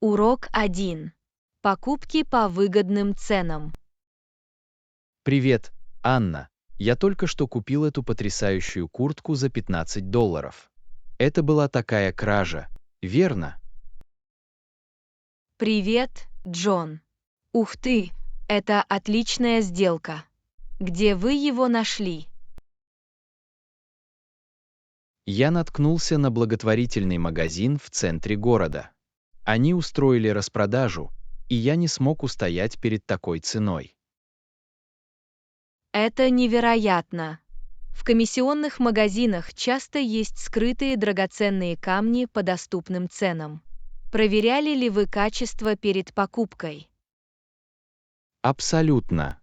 Урок 1. Покупки по выгодным ценам. Привет, Анна. Я только что купил эту потрясающую куртку за $15. Это была такая кража, верно? Привет, Джон. Ух ты, это отличная сделка. Где вы его нашли? Я наткнулся на благотворительный магазин в центре города. Они устроили распродажу, и я не смог устоять перед такой ценой. Это невероятно. В комиссионных магазинах часто есть скрытые драгоценные камни по доступным ценам. Проверяли ли вы качество перед покупкой? Абсолютно.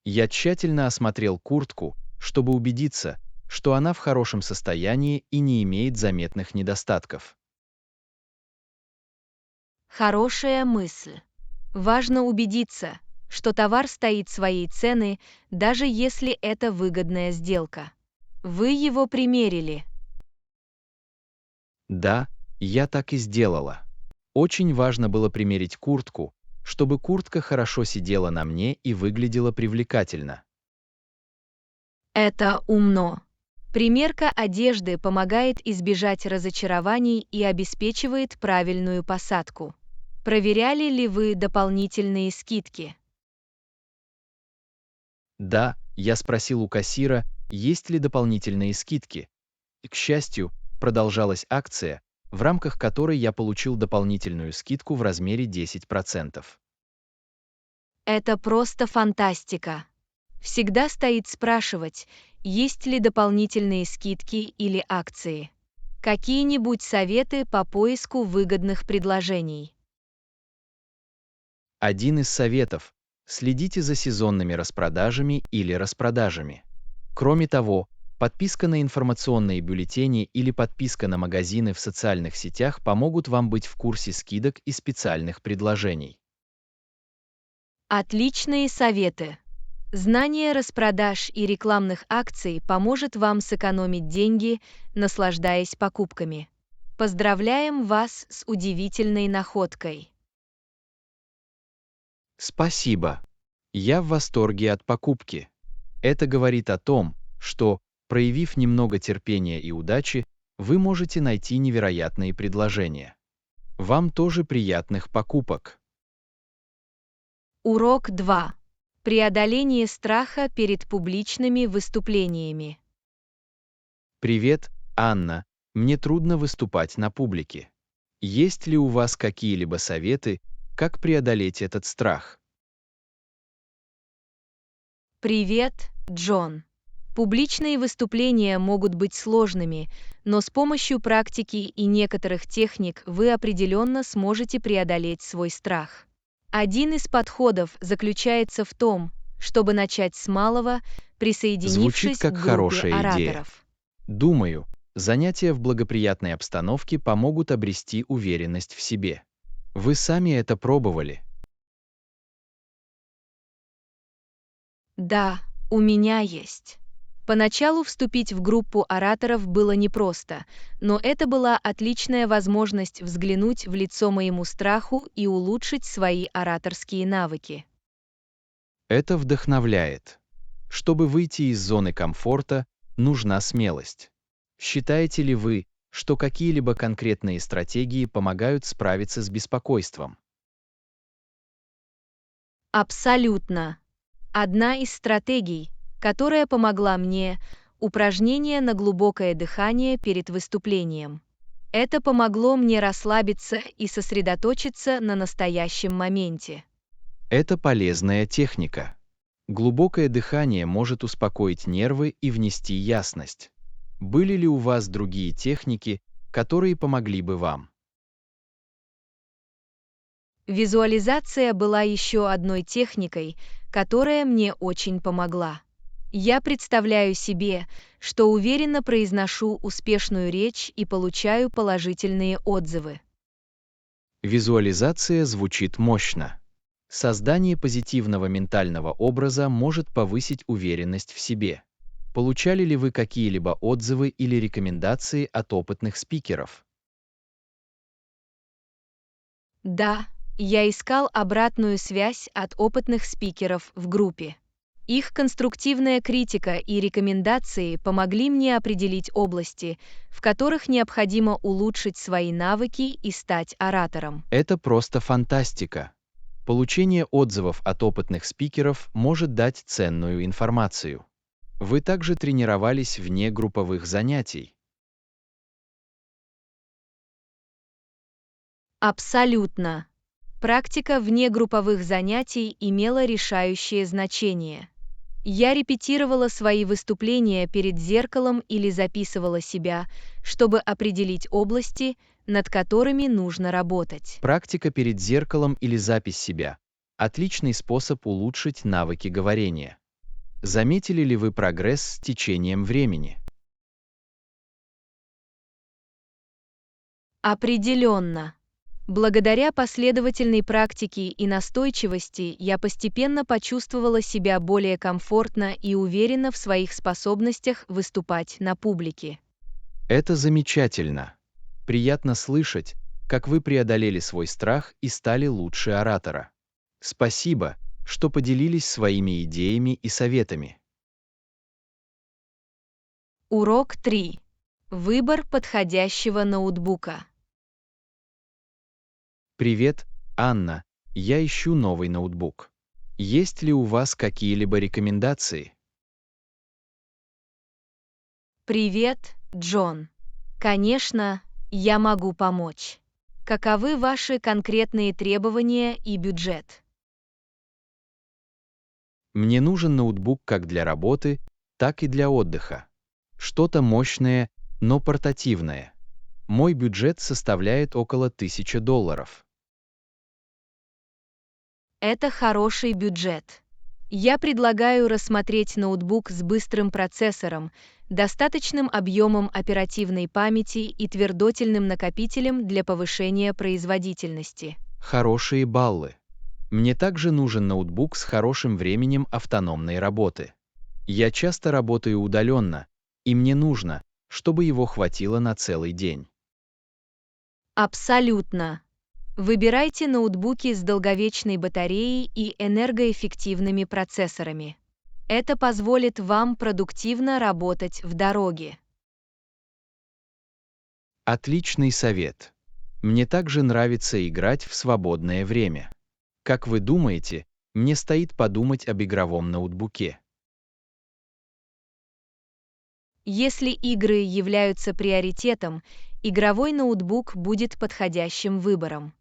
Я тщательно осмотрел куртку, чтобы убедиться, что она в хорошем состоянии и не имеет заметных недостатков. Хорошая мысль. Важно убедиться, что товар стоит своей цены, даже если это выгодная сделка. Вы его примерили. Да, я так и сделала. Очень важно было примерить куртку, чтобы куртка хорошо сидела на мне и выглядела привлекательно. Это умно. Примерка одежды помогает избежать разочарований и обеспечивает правильную посадку. Проверяли ли вы дополнительные скидки? Да, я спросил у кассира, есть ли дополнительные скидки. И, к счастью, продолжалась акция, в рамках которой я получил дополнительную скидку в размере 10%. Это просто фантастика. Всегда стоит спрашивать, есть ли дополнительные скидки или акции. Какие-нибудь советы по поиску выгодных предложений? Один из советов – следите за сезонными распродажами или распродажами. Кроме того, подписка на информационные бюллетени или подписка на магазины в социальных сетях помогут вам быть в курсе скидок и специальных предложений. Отличные советы. Знание распродаж и рекламных акций поможет вам сэкономить деньги, наслаждаясь покупками. Поздравляем вас с удивительной находкой. Спасибо. Я в восторге от покупки. Это говорит о том, что, проявив немного терпения и удачи, вы можете найти невероятные предложения. Вам тоже приятных покупок. Урок 2. Преодоление страха перед публичными выступлениями. Привет, Анна. Мне трудно выступать на публике. Есть ли у вас какие-либо советы, как преодолеть этот страх? Привет, Джон. Публичные выступления могут быть сложными, но с помощью практики и некоторых техник вы определенно сможете преодолеть свой страх. Один из подходов заключается в том, чтобы начать с малого, Звучит присоединившись к как группе хорошая идея. ораторов. Думаю, занятия в благоприятной обстановке помогут обрести уверенность в себе. Вы сами это пробовали. Да, у меня есть. Поначалу вступить в группу ораторов было непросто, но это была отличная возможность взглянуть в лицо моему страху и улучшить свои ораторские навыки. Это вдохновляет. Чтобы выйти из зоны комфорта, нужна смелость. Считаете ли вы, что какие-либо конкретные стратегии помогают справиться с беспокойством? Абсолютно. Одна из стратегий, которая помогла мне, упражнение на глубокое дыхание перед выступлением. Это помогло мне расслабиться и сосредоточиться на настоящем моменте. Это полезная техника. Глубокое дыхание может успокоить нервы и внести ясность. Были ли у вас другие техники, которые помогли бы вам? Визуализация была еще одной техникой, которая мне очень помогла. Я представляю себе, что уверенно произношу успешную речь и получаю положительные отзывы. Визуализация звучит мощно. Создание позитивного ментального образа может повысить уверенность в себе. Получали ли вы какие-либо отзывы или рекомендации от опытных спикеров? Да, я искал обратную связь от опытных спикеров в группе. Их конструктивная критика и рекомендации помогли мне определить области, в которых необходимо улучшить свои навыки и стать оратором. Это просто фантастика. Получение отзывов от опытных спикеров может дать ценную информацию. Вы также тренировались вне групповых занятий. Абсолютно. Практика вне групповых занятий имела решающее значение. Я репетировала свои выступления перед зеркалом или записывала себя, чтобы определить области, над которыми нужно работать. Практика перед зеркалом или запись себя– отличный способ улучшить навыки говорения. Заметили ли вы прогресс с течением времени? Определенно. Благодаря последовательной практике и настойчивости я постепенно почувствовала себя более комфортно и уверенно в своих способностях выступать на публике. Это замечательно. Приятно слышать, как вы преодолели свой страх и стали лучше оратора. Спасибо, что поделились своими идеями и советами. Урок 3. Выбор подходящего ноутбука. Привет, Анна. Я ищу новый ноутбук. Есть ли у вас какие-либо рекомендации? Привет, Джон. Конечно, я могу помочь. Каковы ваши конкретные требования и бюджет? Мне нужен ноутбук как для работы, так и для отдыха. Что-то мощное, но портативное. Мой бюджет составляет около $1000. Это хороший бюджет. Я предлагаю рассмотреть ноутбук с быстрым процессором, достаточным объемом оперативной памяти и твердотельным накопителем для повышения производительности. Хорошие баллы. Мне также нужен ноутбук с хорошим временем автономной работы. Я часто работаю удаленно, и мне нужно, чтобы его хватило на целый день. Абсолютно. Выбирайте ноутбуки с долговечной батареей и энергоэффективными процессорами. Это позволит вам продуктивно работать в дороге. Отличный совет. Мне также нравится играть в свободное время. Как вы думаете, мне стоит подумать об игровом ноутбуке? Если игры являются приоритетом, игровой ноутбук будет подходящим выбором.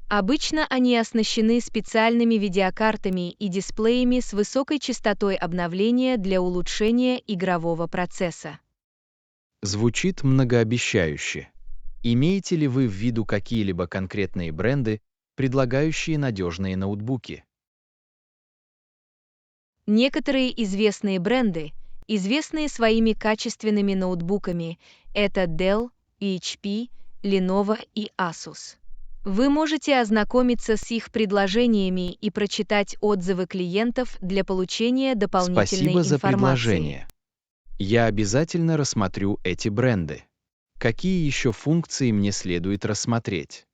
Обычно они оснащены специальными видеокартами и дисплеями с высокой частотой обновления для улучшения игрового процесса. Звучит многообещающе. Имеете ли вы в виду какие-либо конкретные бренды, предлагающие надежные ноутбуки? Некоторые известные бренды, известные своими качественными ноутбуками, это Dell, HP, Lenovo и Asus. Вы можете ознакомиться с их предложениями и прочитать отзывы клиентов для получения дополнительной Спасибо за информации. предложение. Я обязательно рассмотрю эти бренды. Какие еще функции мне следует рассмотреть?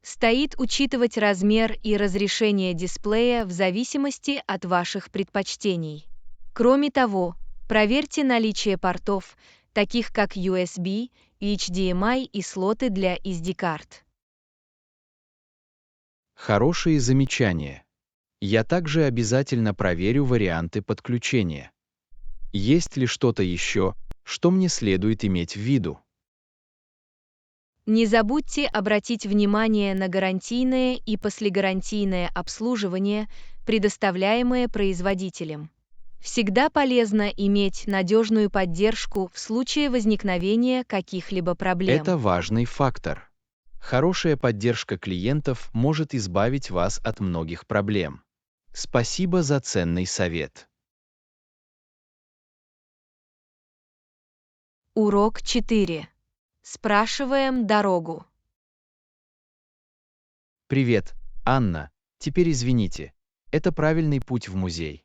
Стоит учитывать размер и разрешение дисплея в зависимости от ваших предпочтений. Кроме того, проверьте наличие портов, таких как USB, HDMI и слоты для SD-карт. Хорошие замечания. Я также обязательно проверю варианты подключения. Есть ли что-то еще, что мне следует иметь в виду? Не забудьте обратить внимание на гарантийное и послегарантийное обслуживание, предоставляемое производителем. Всегда полезно иметь надежную поддержку в случае возникновения каких-либо проблем. Это важный фактор. Хорошая поддержка клиентов может избавить вас от многих проблем. Спасибо за ценный совет. Урок 4. Спрашиваем дорогу. Привет, Анна. Теперь извините. Это правильный путь в музей.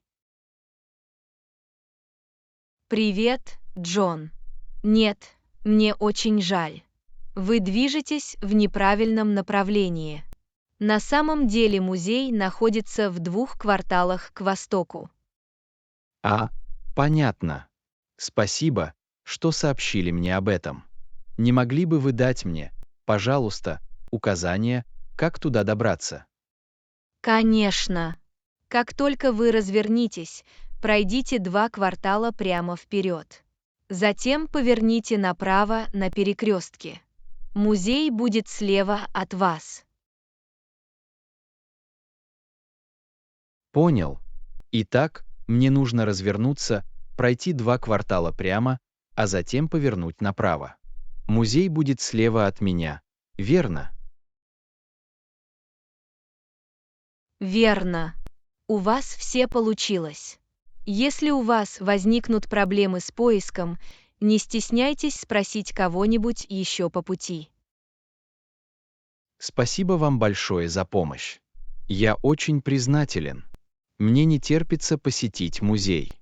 Привет, Джон. Нет, мне очень жаль. Вы движетесь в неправильном направлении. На самом деле музей находится в 2 кварталах к востоку. Понятно. Спасибо, что сообщили мне об этом. Не могли бы вы дать мне, пожалуйста, указания, как туда добраться? Конечно. Как только вы развернитесь, пройдите 2 квартала прямо вперед. Затем поверните направо на перекрестке. Музей будет слева от вас. Понял. Итак, мне нужно развернуться, пройти 2 квартала прямо, а затем повернуть направо. Музей будет слева от меня, верно? Верно. У вас все получилось. Если у вас возникнут проблемы с поиском, не стесняйтесь спросить кого-нибудь еще по пути. Спасибо вам большое за помощь. Я очень признателен. Мне не терпится посетить музей.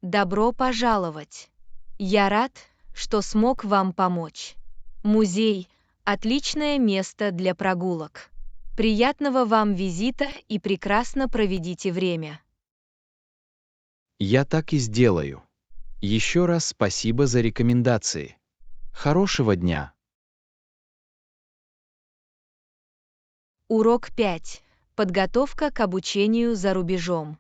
Добро пожаловать. Я рад, что смог вам помочь. Музей – отличное место для прогулок. Приятного вам визита и прекрасно проведите время. Я так и сделаю. Еще раз спасибо за рекомендации. Хорошего дня. Урок 5. Подготовка к обучению за рубежом.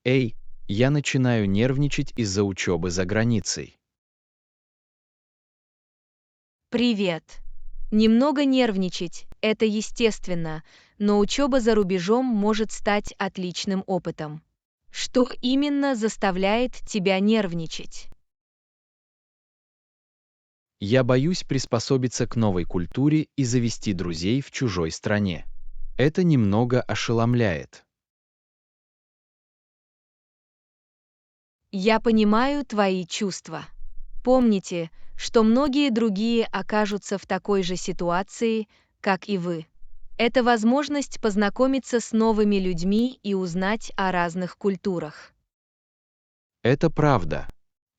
Эй, я начинаю нервничать из-за учебы за границей. Привет. Немного нервничать – это естественно, но учеба за рубежом может стать отличным опытом. Что именно заставляет тебя нервничать? Я боюсь приспособиться к новой культуре и завести друзей в чужой стране. Это немного ошеломляет. Я понимаю твои чувства. Помните, что многие другие окажутся в такой же ситуации, как и вы. Это возможность познакомиться с новыми людьми и узнать о разных культурах. Это правда.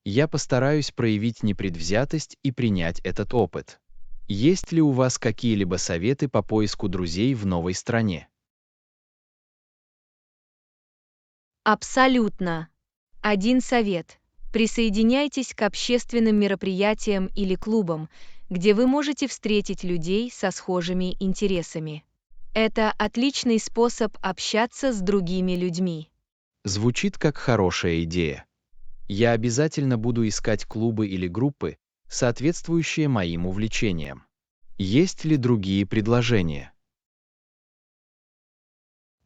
Я постараюсь проявить непредвзятость и принять этот опыт. Есть ли у вас какие-либо советы по поиску друзей в новой стране? Абсолютно. Один совет. Присоединяйтесь к общественным мероприятиям или клубам, где вы можете встретить людей со схожими интересами. Это отличный способ общаться с другими людьми. Звучит как хорошая идея. Я обязательно буду искать клубы или группы, соответствующие моим увлечениям. Есть ли другие предложения?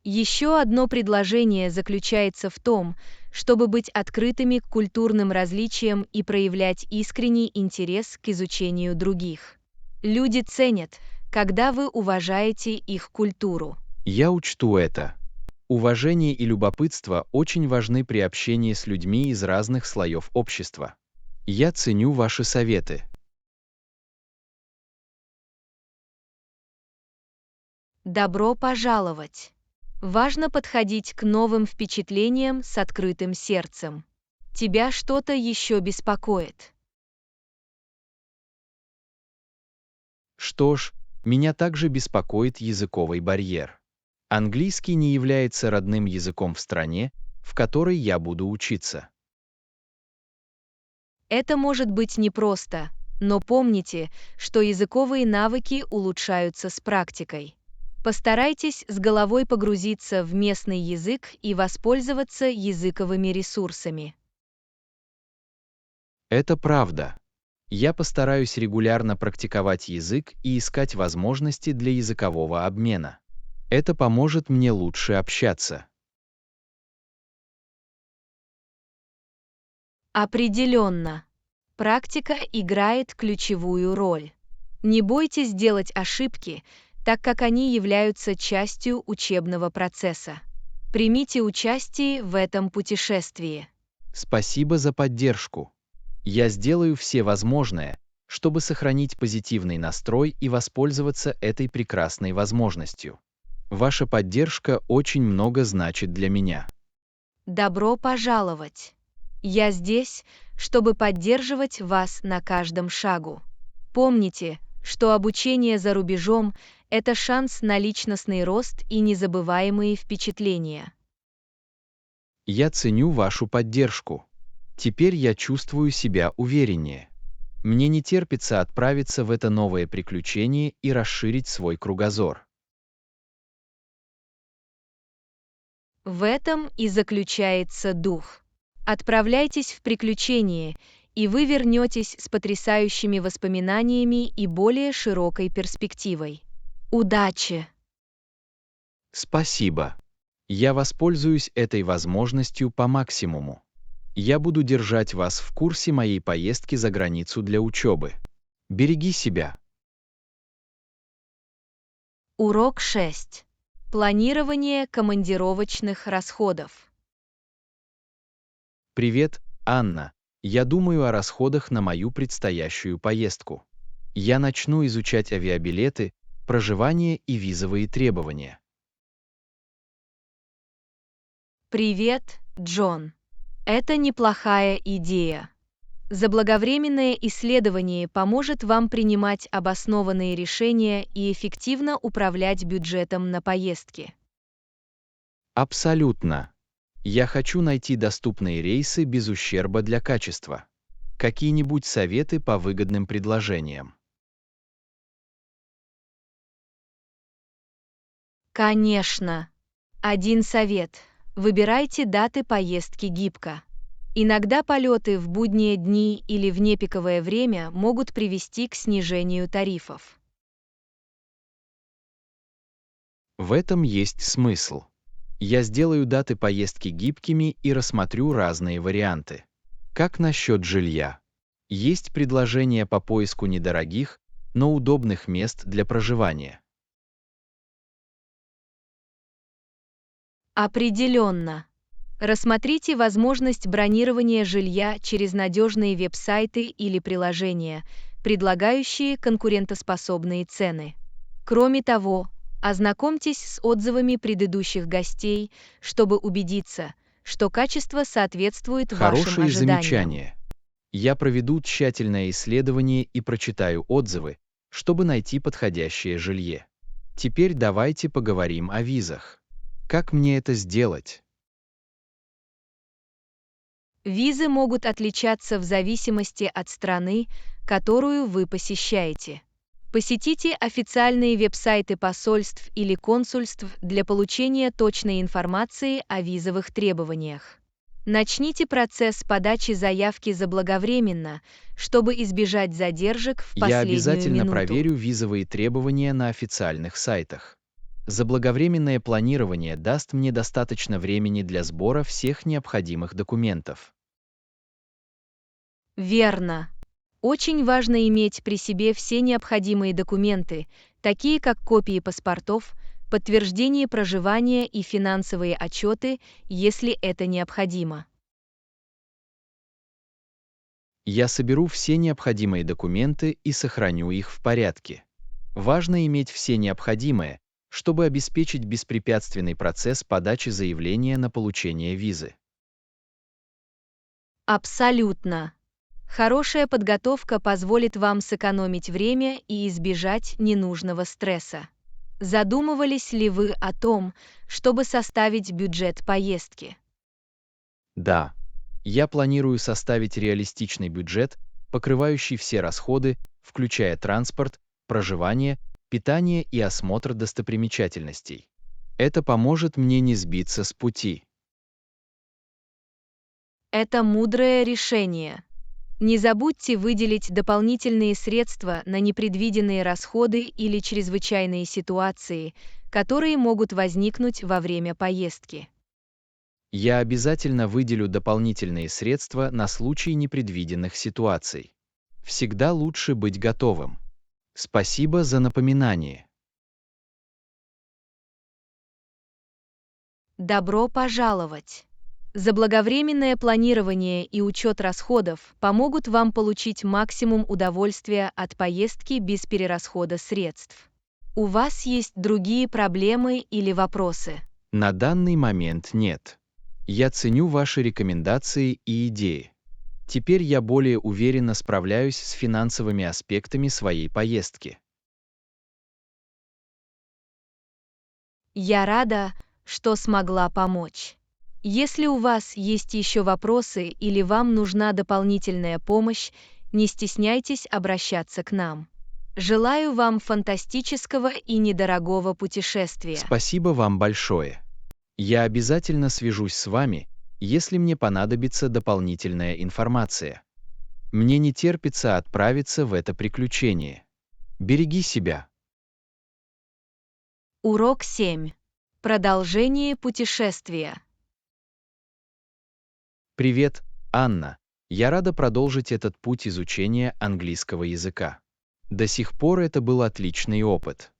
Еще одно предложение заключается в том, чтобы быть открытыми к культурным различиям и проявлять искренний интерес к изучению других. Люди ценят, когда вы уважаете их культуру. Я учту это. Уважение и любопытство очень важны при общении с людьми из разных слоев общества. Я ценю ваши советы. Добро пожаловать! Важно подходить к новым впечатлениям с открытым сердцем. Тебя что-то еще беспокоит? Что ж, меня также беспокоит языковый барьер. Английский не является родным языком в стране, в которой я буду учиться. Это может быть непросто, но помните, что языковые навыки улучшаются с практикой. Постарайтесь с головой погрузиться в местный язык и воспользоваться языковыми ресурсами. Это правда. Я постараюсь регулярно практиковать язык и искать возможности для языкового обмена. Это поможет мне лучше общаться. Определенно. Практика играет ключевую роль. Не бойтесь делать ошибки, так как они являются частью учебного процесса. Примите участие в этом путешествии. Спасибо за поддержку. Я сделаю все возможное, чтобы сохранить позитивный настрой и воспользоваться этой прекрасной возможностью. Ваша поддержка очень много значит для меня. Добро пожаловать! Я здесь, чтобы поддерживать вас на каждом шагу. Помните, что обучение за рубежом – это шанс на личностный рост и незабываемые впечатления. Я ценю вашу поддержку. Теперь я чувствую себя увереннее. Мне не терпится отправиться в это новое приключение и расширить свой кругозор. В этом и заключается дух. Отправляйтесь в приключение, и вы вернетесь с потрясающими воспоминаниями и более широкой перспективой. Удачи! Спасибо. Я воспользуюсь этой возможностью по максимуму. Я буду держать вас в курсе моей поездки за границу для учебы. Береги себя. Урок 6. Планирование командировочных расходов. Привет, Анна. Я думаю о расходах на мою предстоящую поездку. Я начну изучать авиабилеты, проживание и визовые требования. Привет, Джон. Это неплохая идея. Заблаговременное исследование поможет вам принимать обоснованные решения и эффективно управлять бюджетом на поездки. Абсолютно. Я хочу найти доступные рейсы без ущерба для качества. Какие-нибудь советы по выгодным предложениям? Конечно. Один совет. Выбирайте даты поездки гибко. Иногда полеты в будние дни или в непиковое время могут привести к снижению тарифов. В этом есть смысл. Я сделаю даты поездки гибкими и рассмотрю разные варианты. Как насчет жилья? Есть предложения по поиску недорогих, но удобных мест для проживания. Определенно. Рассмотрите возможность бронирования жилья через надежные веб-сайты или приложения, предлагающие конкурентоспособные цены. Кроме того, ознакомьтесь с отзывами предыдущих гостей, чтобы убедиться, что качество соответствует вашим Хорошие ожиданиям. замечания. Я проведу тщательное исследование и прочитаю отзывы, чтобы найти подходящее жилье. Теперь давайте поговорим о визах. Как мне это сделать? Визы могут отличаться в зависимости от страны, которую вы посещаете. Посетите официальные веб-сайты посольств или консульств для получения точной информации о визовых требованиях. Начните процесс подачи заявки заблаговременно, чтобы избежать задержек в Я последнюю обязательно минуту. проверю визовые требования на официальных сайтах. Заблаговременное планирование даст мне достаточно времени для сбора всех необходимых документов. Верно. Очень важно иметь при себе все необходимые документы, такие как копии паспортов, подтверждение проживания и финансовые отчеты, если это необходимо. Я соберу все необходимые документы и сохраню их в порядке. Важно иметь все необходимое, чтобы обеспечить беспрепятственный процесс подачи заявления на получение визы. Абсолютно. Хорошая подготовка позволит вам сэкономить время и избежать ненужного стресса. Задумывались ли вы о том, чтобы составить бюджет поездки? Да, я планирую составить реалистичный бюджет, покрывающий все расходы, включая транспорт, проживание, питание и осмотр достопримечательностей. Это поможет мне не сбиться с пути. Это мудрое решение. Не забудьте выделить дополнительные средства на непредвиденные расходы или чрезвычайные ситуации, которые могут возникнуть во время поездки. Я обязательно выделю дополнительные средства на случай непредвиденных ситуаций. Всегда лучше быть готовым. Спасибо за напоминание. Добро пожаловать! Заблаговременное планирование и учет расходов помогут вам получить максимум удовольствия от поездки без перерасхода средств. У вас есть другие проблемы или вопросы? На данный момент нет. Я ценю ваши рекомендации и идеи. Теперь я более уверенно справляюсь с финансовыми аспектами своей поездки. Я рада, что смогла помочь. Если у вас есть еще вопросы или вам нужна дополнительная помощь, не стесняйтесь обращаться к нам. Желаю вам фантастического и недорогого путешествия. Спасибо вам большое. Я обязательно свяжусь с вами, если мне понадобится дополнительная информация. Мне не терпится отправиться в это приключение. Береги себя. Урок 7. Продолжение путешествия. Привет, Анна. Я рада продолжить этот путь изучения английского языка. До сих пор это был отличный опыт.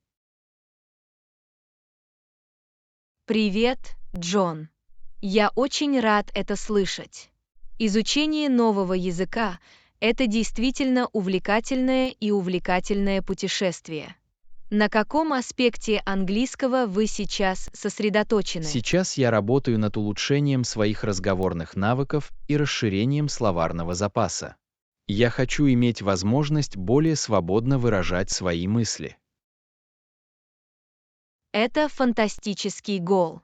Привет, Джон. Я очень рад это слышать. Изучение нового языка – это действительно увлекательное путешествие. На каком аспекте английского вы сейчас сосредоточены? Сейчас я работаю над улучшением своих разговорных навыков и расширением словарного запаса. Я хочу иметь возможность более свободно выражать свои мысли. Это фантастический гол.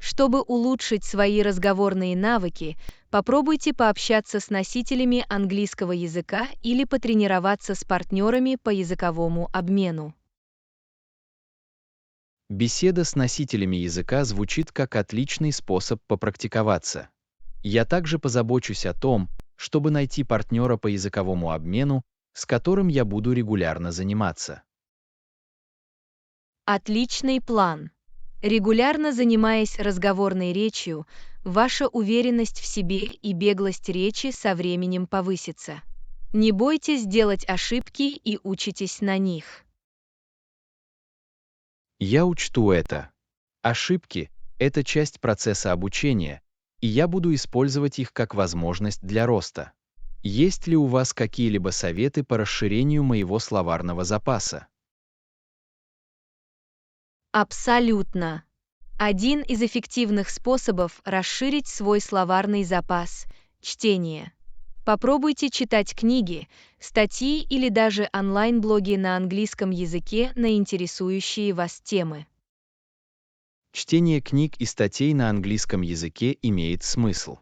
Чтобы улучшить свои разговорные навыки, попробуйте пообщаться с носителями английского языка или потренироваться с партнерами по языковому обмену. Беседа с носителями языка звучит как отличный способ попрактиковаться. Я также позабочусь о том, чтобы найти партнера по языковому обмену, с которым я буду регулярно заниматься. Отличный план. Регулярно занимаясь разговорной речью, ваша уверенность в себе и беглость речи со временем повысится. Не бойтесь делать ошибки и учитесь на них. Я учту это. Ошибки — это часть процесса обучения, и я буду использовать их как возможность для роста. Есть ли у вас какие-либо советы по расширению моего словарного запаса? Абсолютно. Один из эффективных способов расширить свой словарный запас – чтение. Попробуйте читать книги, статьи или даже онлайн-блоги на английском языке на интересующие вас темы. Чтение книг и статей на английском языке имеет смысл.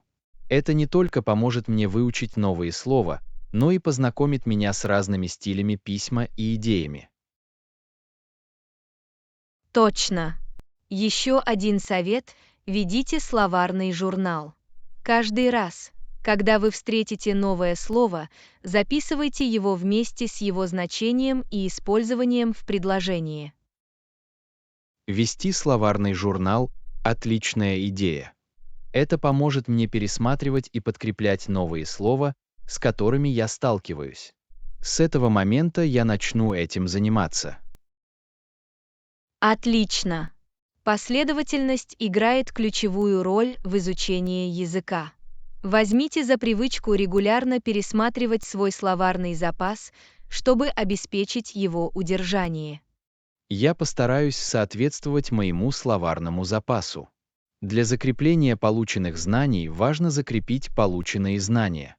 Это не только поможет мне выучить новые слова, но и познакомит меня с разными стилями письма и идеями. Точно. Еще один совет – ведите словарный журнал. Каждый раз, когда вы встретите новое слово, записывайте его вместе с его значением и использованием в предложении. Вести словарный журнал – отличная идея. Это поможет мне пересматривать и подкреплять новые слова, с которыми я сталкиваюсь. С этого момента я начну этим заниматься. Отлично! Последовательность играет ключевую роль в изучении языка. Возьмите за привычку регулярно пересматривать свой словарный запас, чтобы обеспечить его удержание. Я постараюсь соответствовать моему словарному запасу. Для закрепления полученных знаний важно закрепить полученные знания.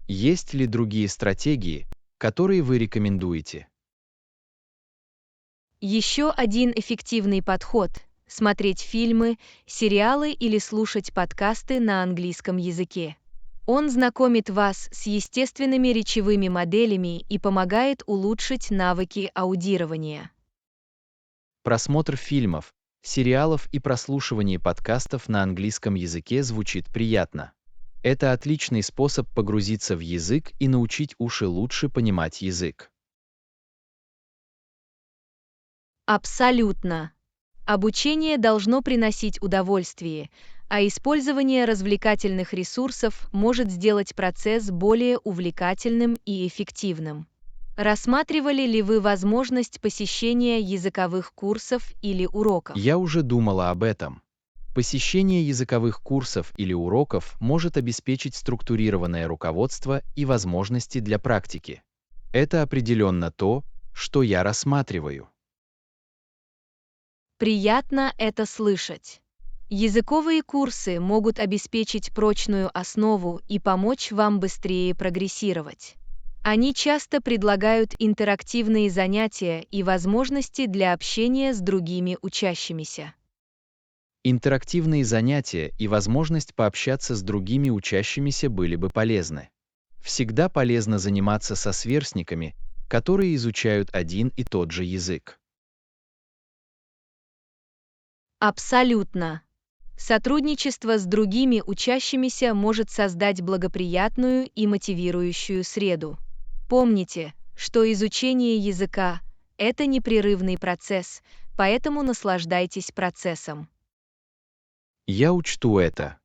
Есть ли другие стратегии, которые вы рекомендуете? Еще один эффективный подход – смотреть фильмы, сериалы или слушать подкасты на английском языке. Он знакомит вас с естественными речевыми моделями и помогает улучшить навыки аудирования. Просмотр фильмов, сериалов и прослушивание подкастов на английском языке звучит приятно. Это отличный способ погрузиться в язык и научить уши лучше понимать язык. Абсолютно. Обучение должно приносить удовольствие, а использование развлекательных ресурсов может сделать процесс более увлекательным и эффективным. Рассматривали ли вы возможность посещения языковых курсов или уроков? Я уже думала об этом. Посещение языковых курсов или уроков может обеспечить структурированное руководство и возможности для практики. Это определенно то, что я рассматриваю. Приятно это слышать. Языковые курсы могут обеспечить прочную основу и помочь вам быстрее прогрессировать. Они часто предлагают интерактивные занятия и возможности для общения с другими учащимися. Интерактивные занятия и возможность пообщаться с другими учащимися были бы полезны. Всегда полезно заниматься со сверстниками, которые изучают один и тот же язык. Абсолютно. Сотрудничество с другими учащимися может создать благоприятную и мотивирующую среду. Помните, что изучение языка – это непрерывный процесс, поэтому наслаждайтесь процессом. Я учту это.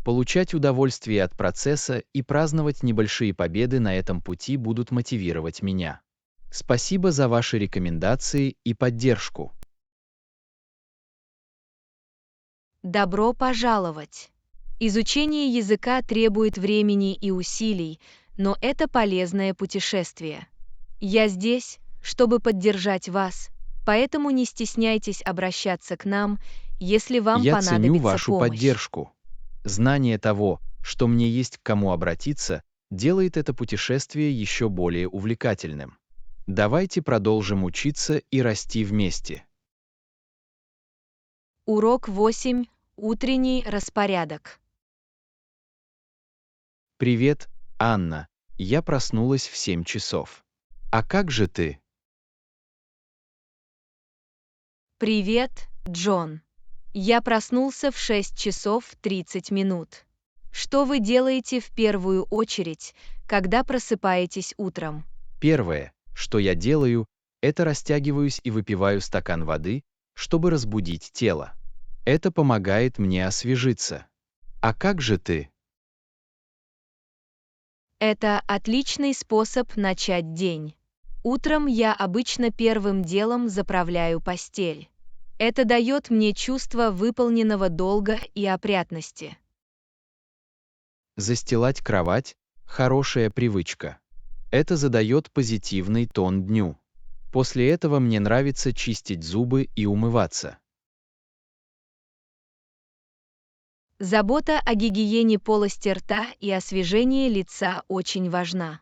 Получать удовольствие от процесса и праздновать небольшие победы на этом пути будут мотивировать меня. Спасибо за ваши рекомендации и поддержку. Добро пожаловать! Изучение языка требует времени и усилий, но это полезное путешествие. Я здесь, чтобы поддержать вас, поэтому не стесняйтесь обращаться к нам, если вам Я ценю понадобится вашу помощь. поддержку. Знание того, что мне есть к кому обратиться, делает это путешествие еще более увлекательным. Давайте продолжим учиться и расти вместе. Урок 8. Утренний распорядок. Привет, Анна. Я проснулась в 7 часов. А как же ты? Привет, Джон. Я проснулся в 6 часов 30 минут. Что вы делаете в первую очередь, когда просыпаетесь утром? Первое, что я делаю, это растягиваюсь и выпиваю стакан воды, чтобы разбудить тело. Это помогает мне освежиться. А как же ты? Это отличный способ начать день. Утром я обычно первым делом заправляю постель. Это дает мне чувство выполненного долга и опрятности. Застилать кровать – хорошая привычка. Это задает позитивный тон дню. После этого мне нравится чистить зубы и умываться. Забота о гигиене полости рта и освежении лица очень важна.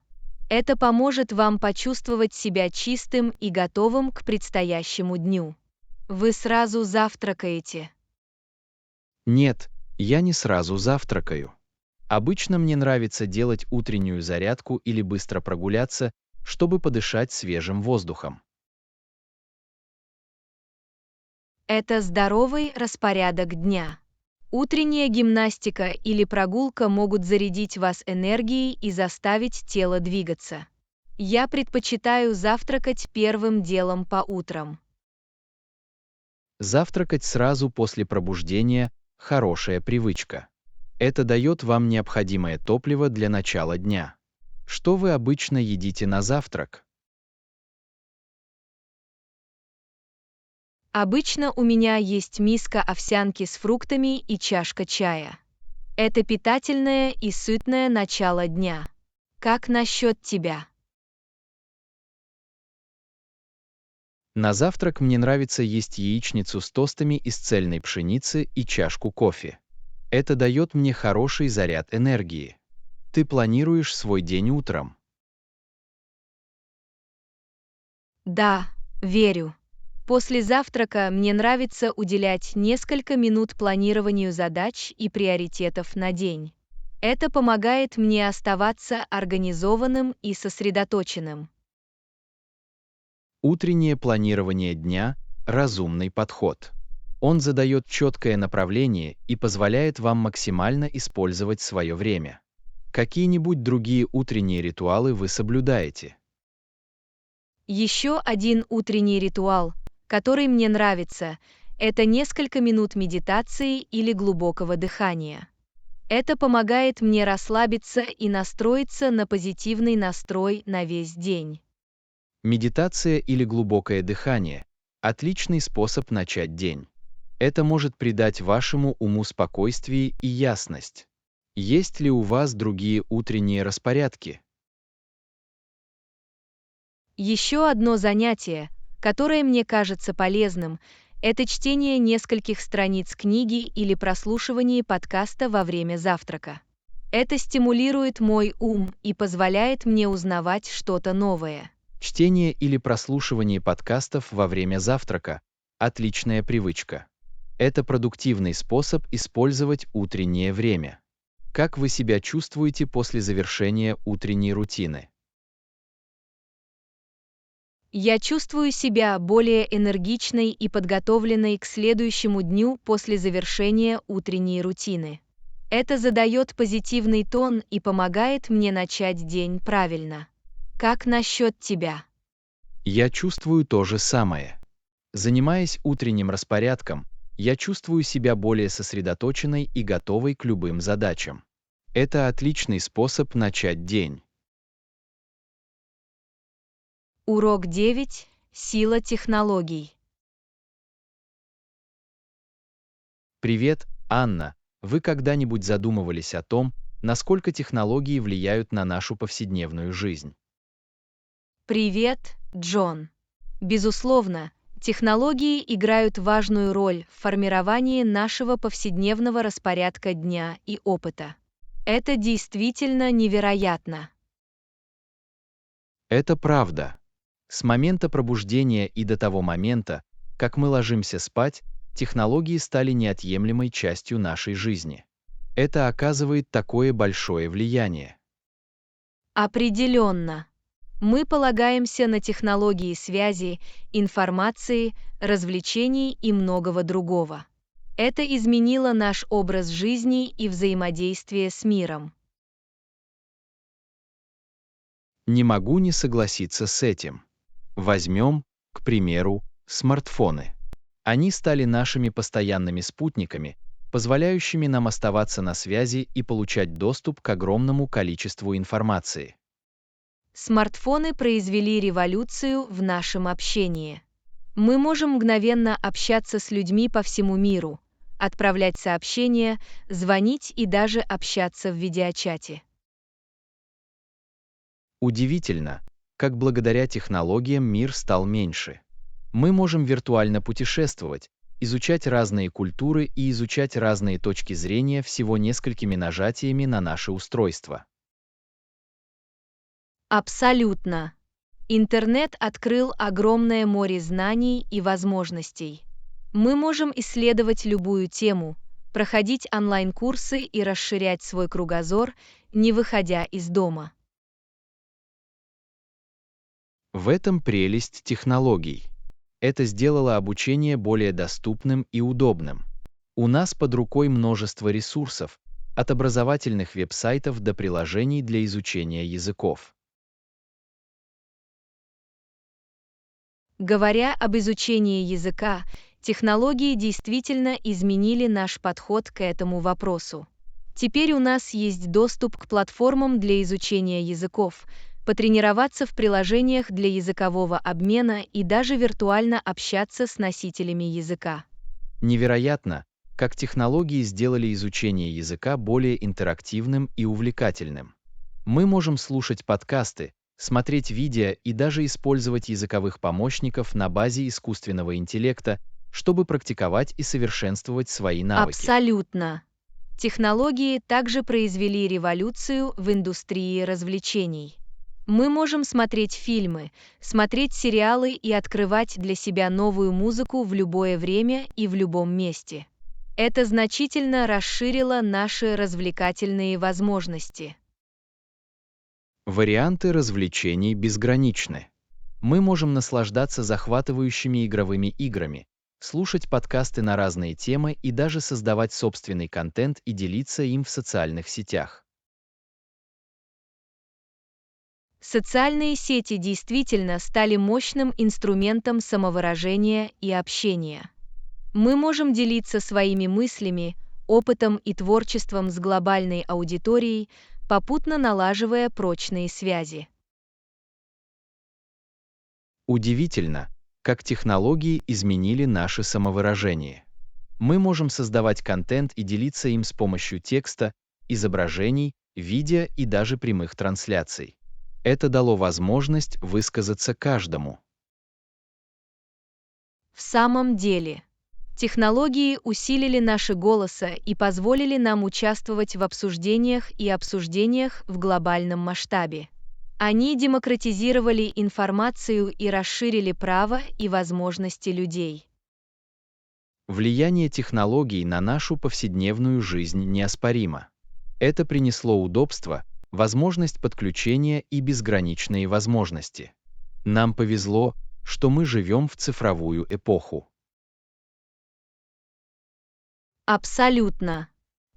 Это поможет вам почувствовать себя чистым и готовым к предстоящему дню. Вы сразу завтракаете? Нет, я не сразу завтракаю. Обычно мне нравится делать утреннюю зарядку или быстро прогуляться, чтобы подышать свежим воздухом. Это здоровый распорядок дня. Утренняя гимнастика или прогулка могут зарядить вас энергией и заставить тело двигаться. Я предпочитаю завтракать первым делом по утрам. Завтракать сразу после пробуждения – хорошая привычка. Это дает вам необходимое топливо для начала дня. Что вы обычно едите на завтрак? Обычно у меня есть миска овсянки с фруктами и чашка чая. Это питательное и сытное начало дня. Как насчет тебя? На завтрак мне нравится есть яичницу с тостами из цельной пшеницы и чашку кофе. Это дает мне хороший заряд энергии. Ты планируешь свой день утром? Да, верю. После завтрака мне нравится уделять несколько минут планированию задач и приоритетов на день. Это помогает мне оставаться организованным и сосредоточенным. Утреннее планирование дня – разумный подход. Он задает четкое направление и позволяет вам максимально использовать свое время. Какие-нибудь другие утренние ритуалы вы соблюдаете? Еще один утренний ритуал, который мне нравится, это несколько минут медитации или глубокого дыхания. Это помогает мне расслабиться и настроиться на позитивный настрой на весь день. Медитация или глубокое дыхание – отличный способ начать день. Это может придать вашему уму спокойствие и ясность. Есть ли у вас другие утренние распорядки? Еще одно занятие, которое мне кажется полезным, Это чтение нескольких страниц книги или прослушивание подкаста во время завтрака. Это стимулирует мой ум и позволяет мне узнавать что-то новое. Чтение или прослушивание подкастов во время завтрака – отличная привычка. Это продуктивный способ использовать утреннее время. Как вы себя чувствуете после завершения утренней рутины? Я чувствую себя более энергичной и подготовленной к следующему дню после завершения утренней рутины. Это задает позитивный тон и помогает мне начать день правильно. Как насчет тебя? Я чувствую то же самое. Занимаясь утренним распорядком, я чувствую себя более сосредоточенной и готовой к любым задачам. Это отличный способ начать день. Урок 9. Сила технологий. Привет, Анна. Вы когда-нибудь задумывались о том, насколько технологии влияют на нашу повседневную жизнь? Привет, Джон. Безусловно, технологии играют важную роль в формировании нашего повседневного распорядка дня и опыта. Это действительно невероятно. Это правда. С момента пробуждения и до того момента, как мы ложимся спать, технологии стали неотъемлемой частью нашей жизни. Это оказывает такое большое влияние. Определенно. Мы полагаемся на технологии связи, информации, развлечений и многого другого. Это изменило наш образ жизни и взаимодействие с миром. Не могу не согласиться с этим. Возьмем, к примеру, смартфоны. Они стали нашими постоянными спутниками, позволяющими нам оставаться на связи и получать доступ к огромному количеству информации. Смартфоны произвели революцию в нашем общении. Мы можем мгновенно общаться с людьми по всему миру, отправлять сообщения, звонить и даже общаться в видеочате. Удивительно, как благодаря технологиям мир стал меньше. Мы можем виртуально путешествовать, изучать разные культуры и изучать разные точки зрения всего несколькими нажатиями на наше устройство. Абсолютно. Интернет открыл огромное море знаний и возможностей. Мы можем исследовать любую тему, проходить онлайн-курсы и расширять свой кругозор, не выходя из дома. В этом прелесть технологий. Это сделало обучение более доступным и удобным. У нас под рукой множество ресурсов, от образовательных веб-сайтов до приложений для изучения языков. Говоря об изучении языка, технологии действительно изменили наш подход к этому вопросу. Теперь у нас есть доступ к платформам для изучения языков, потренироваться в приложениях для языкового обмена и даже виртуально общаться с носителями языка. Невероятно, как технологии сделали изучение языка более интерактивным и увлекательным. Мы можем слушать подкасты, смотреть видео и даже использовать языковых помощников на базе искусственного интеллекта, чтобы практиковать и совершенствовать свои навыки. Абсолютно. Технологии также произвели революцию в индустрии развлечений. Мы можем смотреть фильмы, смотреть сериалы и открывать для себя новую музыку в любое время и в любом месте. Это значительно расширило наши развлекательные возможности. Варианты развлечений безграничны. Мы можем наслаждаться захватывающими игровыми играми, слушать подкасты на разные темы и даже создавать собственный контент и делиться им в социальных сетях. Социальные сети действительно стали мощным инструментом самовыражения и общения. Мы можем делиться своими мыслями, опытом и творчеством с глобальной аудиторией, попутно налаживая прочные связи. Удивительно, как технологии изменили наше самовыражение. Мы можем создавать контент и делиться им с помощью текста, изображений, видео и даже прямых трансляций. Это дало возможность высказаться каждому. В самом деле, Технологии усилили наши голоса и позволили нам участвовать в обсуждениях и обсуждениях в глобальном масштабе. Они демократизировали информацию и расширили права и возможности людей. Влияние технологий на нашу повседневную жизнь неоспоримо. Это принесло удобство, возможность подключения и безграничные возможности. Нам повезло, что мы живем в цифровую эпоху. Абсолютно.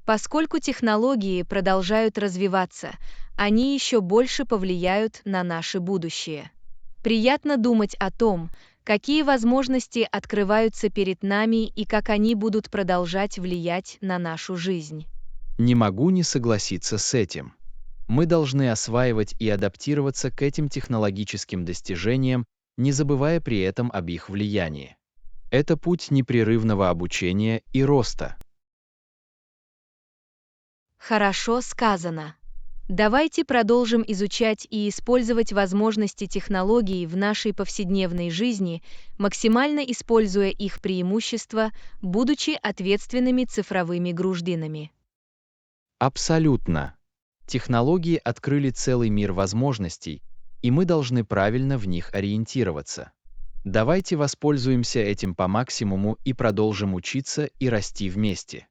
Поскольку технологии продолжают развиваться, они еще больше повлияют на наше будущее. Приятно думать о том, какие возможности открываются перед нами и как они будут продолжать влиять на нашу жизнь. Не могу не согласиться с этим. Мы должны осваивать и адаптироваться к этим технологическим достижениям, не забывая при этом об их влиянии. Это путь непрерывного обучения и роста. Хорошо сказано. Давайте продолжим изучать и использовать возможности технологий в нашей повседневной жизни, максимально используя их преимущества, будучи ответственными цифровыми гражданами. Абсолютно. Технологии открыли целый мир возможностей, и мы должны правильно в них ориентироваться. Давайте воспользуемся этим по максимуму и продолжим учиться и расти вместе.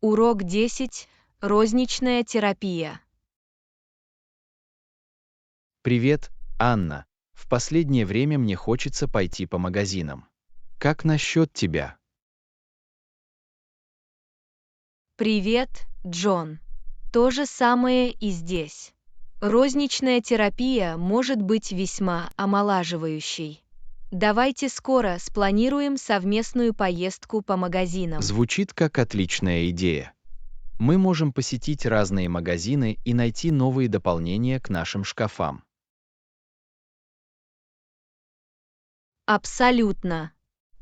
Урок 10. Розничная терапия. Привет, Анна. В последнее время мне хочется пойти по магазинам. Как насчет тебя? Привет, Джон. То же самое и здесь. Розничная терапия может быть весьма омолаживающей. Давайте скоро спланируем совместную поездку по магазинам. Звучит как отличная идея. Мы можем посетить разные магазины и найти новые дополнения к нашим шкафам. Абсолютно.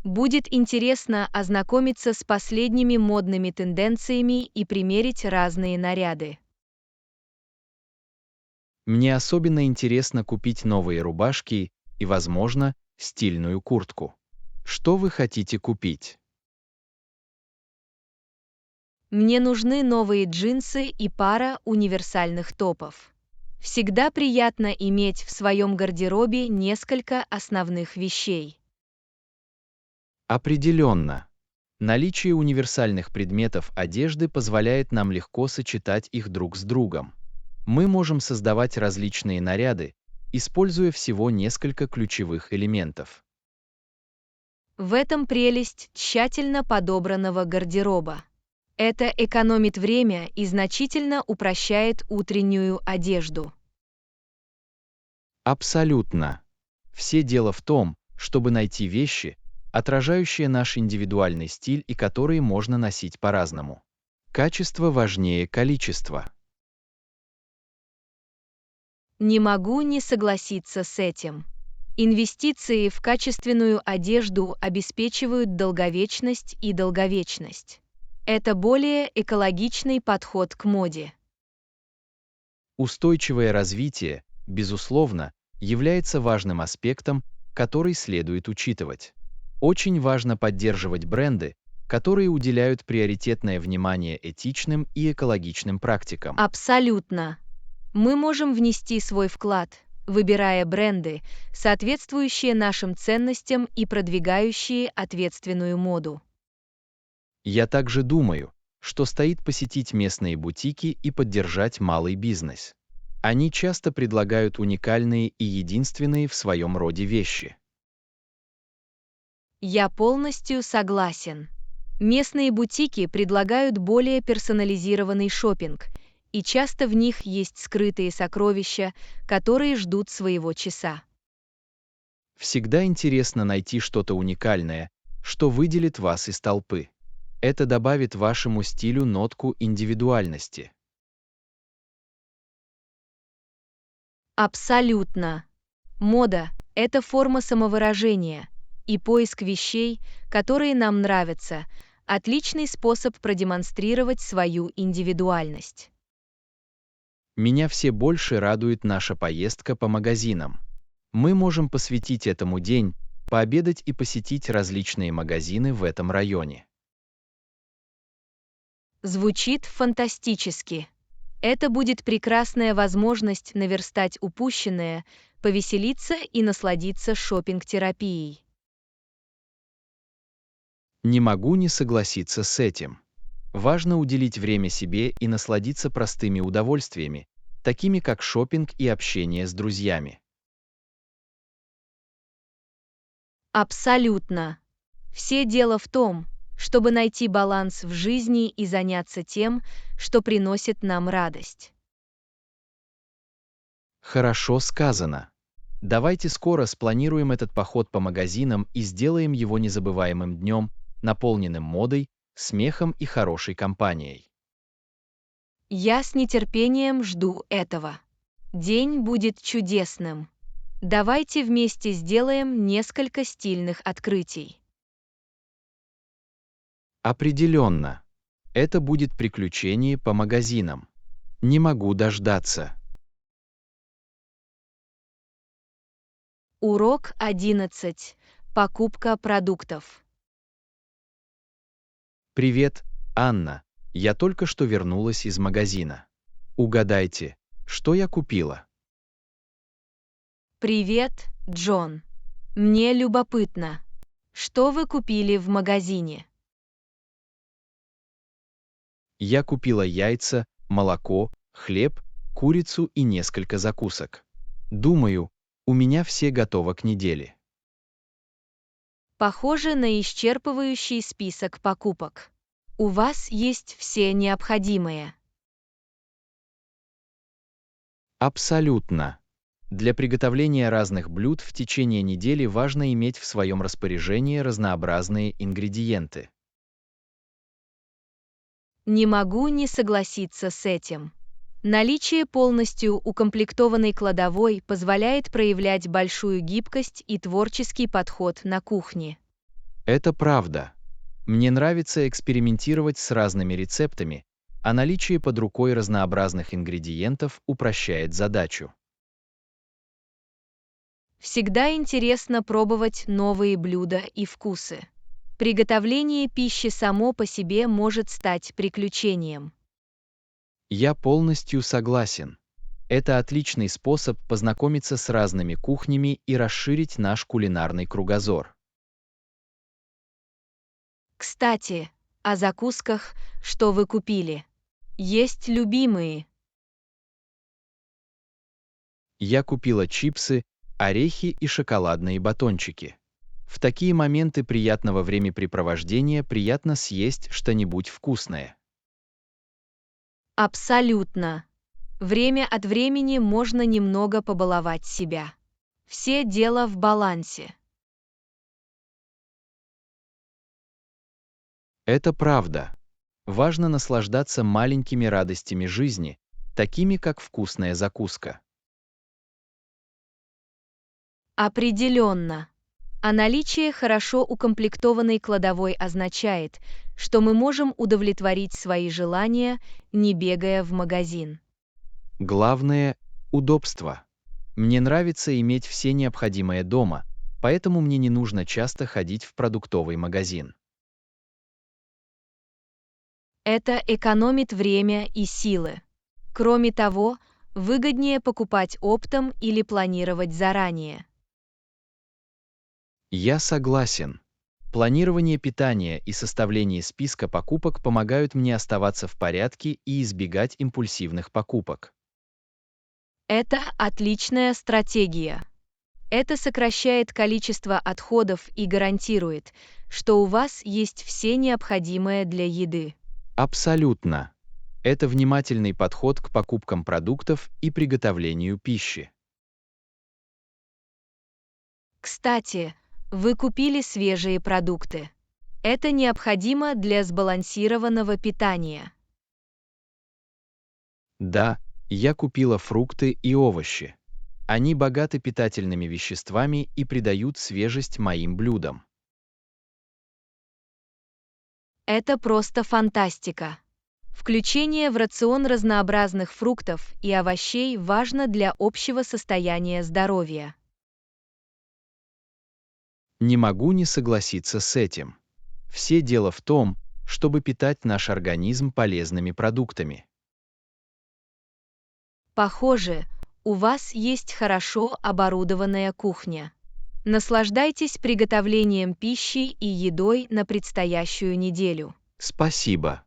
Будет интересно ознакомиться с последними модными тенденциями и примерить разные наряды. Мне особенно интересно купить новые рубашки и, возможно, стильную куртку. Что вы хотите купить? Мне нужны новые джинсы и пара универсальных топов. Всегда приятно иметь в своем гардеробе несколько основных вещей. Определенно. Наличие универсальных предметов одежды позволяет нам легко сочетать их друг с другом. Мы можем создавать различные наряды, используя всего несколько ключевых элементов. В этом прелесть тщательно подобранного гардероба. Это экономит время и значительно упрощает утреннюю одежду. Абсолютно. Все дело в том, чтобы найти вещи, отражающие наш индивидуальный стиль и которые можно носить по-разному. Качество важнее количества. Не могу не согласиться с этим. Инвестиции в качественную одежду обеспечивают долговечность и долговечность. Это более экологичный подход к моде. Устойчивое развитие, безусловно, является важным аспектом, который следует учитывать. Очень важно поддерживать бренды, которые уделяют приоритетное внимание этичным и экологичным практикам. Абсолютно. Мы можем внести свой вклад, выбирая бренды, соответствующие нашим ценностям и продвигающие ответственную моду. Я также думаю, что стоит посетить местные бутики и поддержать малый бизнес. Они часто предлагают уникальные и единственные в своем роде вещи. Я полностью согласен. Местные бутики предлагают более персонализированный шопинг, и часто в них есть скрытые сокровища, которые ждут своего часа. Всегда интересно найти что-то уникальное, что выделит вас из толпы. Это добавит вашему стилю нотку индивидуальности. Абсолютно. Мода – это форма самовыражения, и поиск вещей, которые нам нравятся, отличный способ продемонстрировать свою индивидуальность. Меня все больше радует наша поездка по магазинам. Мы можем посвятить этому день, пообедать и посетить различные магазины в этом районе. Звучит фантастически. Это будет прекрасная возможность наверстать упущенное, повеселиться и насладиться шопинг-терапией. Не могу не согласиться с этим. Важно уделить время себе и насладиться простыми удовольствиями, такими как шопинг и общение с друзьями. Абсолютно. Все дело в том, чтобы найти баланс в жизни и заняться тем, что приносит нам радость. Хорошо сказано. Давайте скоро спланируем этот поход по магазинам и сделаем его незабываемым днем, наполненным модой, смехом и хорошей компанией. Я с нетерпением жду этого. День будет чудесным. Давайте вместе сделаем несколько стильных открытий. Определенно. Это будет приключение по магазинам. Не могу дождаться. Урок 11. Покупка продуктов. Привет, Анна. Я только что вернулась из магазина. Угадайте, что я купила? Привет, Джон. Мне любопытно. Что вы купили в магазине? Я купила яйца, молоко, хлеб, курицу и несколько закусок. Думаю, у меня все готово к неделе. Похоже на исчерпывающий список покупок. У вас есть все необходимое. Абсолютно. Для приготовления разных блюд в течение недели важно иметь в своем распоряжении разнообразные ингредиенты. Не могу не согласиться с этим. Наличие полностью укомплектованной кладовой позволяет проявлять большую гибкость и творческий подход на кухне. Это правда. Мне нравится экспериментировать с разными рецептами, а наличие под рукой разнообразных ингредиентов упрощает задачу. Всегда интересно пробовать новые блюда и вкусы. Приготовление пищи само по себе может стать приключением. Я полностью согласен. Это отличный способ познакомиться с разными кухнями и расширить наш кулинарный кругозор. Кстати, о закусках, что вы купили. Есть любимые. Я купила чипсы, орехи и шоколадные батончики. В такие моменты приятного времяпрепровождения приятно съесть что-нибудь вкусное. Абсолютно. Время от времени можно немного побаловать себя. Все дело в балансе. Это правда. Важно наслаждаться маленькими радостями жизни, такими как вкусная закуска. Определенно. А наличие хорошо укомплектованной кладовой означает, что мы можем удовлетворить свои желания, не бегая в магазин. Главное – удобство. Мне нравится иметь все необходимое дома, поэтому мне не нужно часто ходить в продуктовый магазин. Это экономит время и силы. Кроме того, выгоднее покупать оптом или планировать заранее. Я согласен. Планирование питания и составление списка покупок помогают мне оставаться в порядке и избегать импульсивных покупок. Это отличная стратегия. Это сокращает количество отходов и гарантирует, что у вас есть все необходимое для еды. Абсолютно. Это внимательный подход к покупкам продуктов и приготовлению пищи. Кстати, вы купили свежие продукты. Это необходимо для сбалансированного питания. Да, я купила фрукты и овощи. Они богаты питательными веществами и придают свежесть моим блюдам. Это просто фантастика. Включение в рацион разнообразных фруктов и овощей важно для общего состояния здоровья. Не могу не согласиться с этим. Все дело в том, чтобы питать наш организм полезными продуктами. Похоже, у вас есть хорошо оборудованная кухня. Наслаждайтесь приготовлением пищи и едой на предстоящую неделю. Спасибо.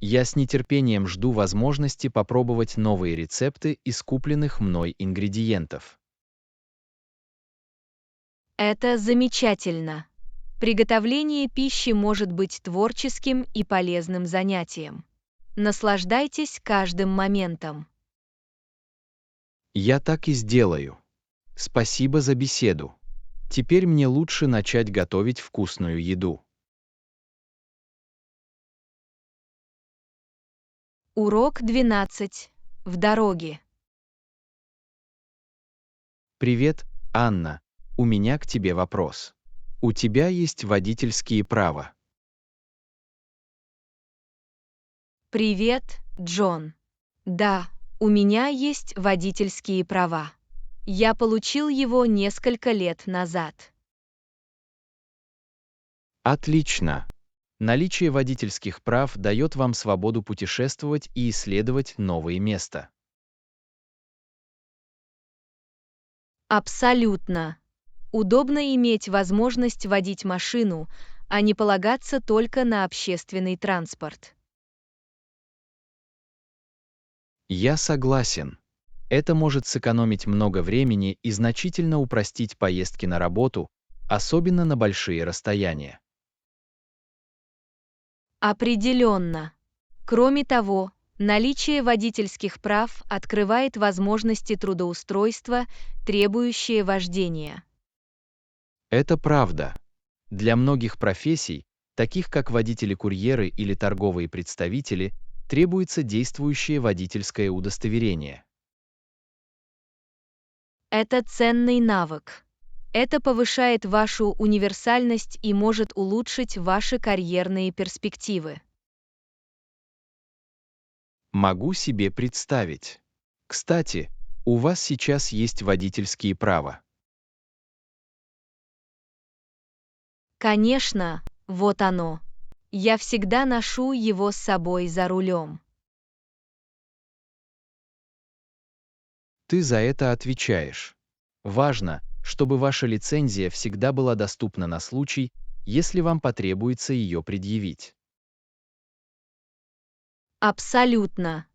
Я с нетерпением жду возможности попробовать новые рецепты из купленных мной ингредиентов. Это замечательно. Приготовление пищи может быть творческим и полезным занятием. Наслаждайтесь каждым моментом. Я так и сделаю. Спасибо за беседу. Теперь мне лучше начать готовить вкусную еду. Урок 12. В дороге. Привет, Анна. У меня к тебе вопрос. У тебя есть водительские права? Привет, Джон. Да, у меня есть водительские права. Я получил его несколько лет назад. Отлично. Наличие водительских прав дает вам свободу путешествовать и исследовать новые места. Абсолютно. Удобно иметь возможность водить машину, а не полагаться только на общественный транспорт. Я согласен. Это может сэкономить много времени и значительно упростить поездки на работу, особенно на большие расстояния. Определенно. Кроме того, наличие водительских прав открывает возможности трудоустройства, требующие вождения. Это правда. Для многих профессий, таких как водители-курьеры или торговые представители, требуется действующее водительское удостоверение. Это ценный навык. Это повышает вашу универсальность и может улучшить ваши карьерные перспективы. Могу себе представить. Кстати, у вас сейчас есть водительские права. Конечно, вот оно. Я всегда ношу его с собой за рулем. Ты за это отвечаешь. Важно, чтобы ваша лицензия всегда была доступна на случай, если вам потребуется ее предъявить. Абсолютно.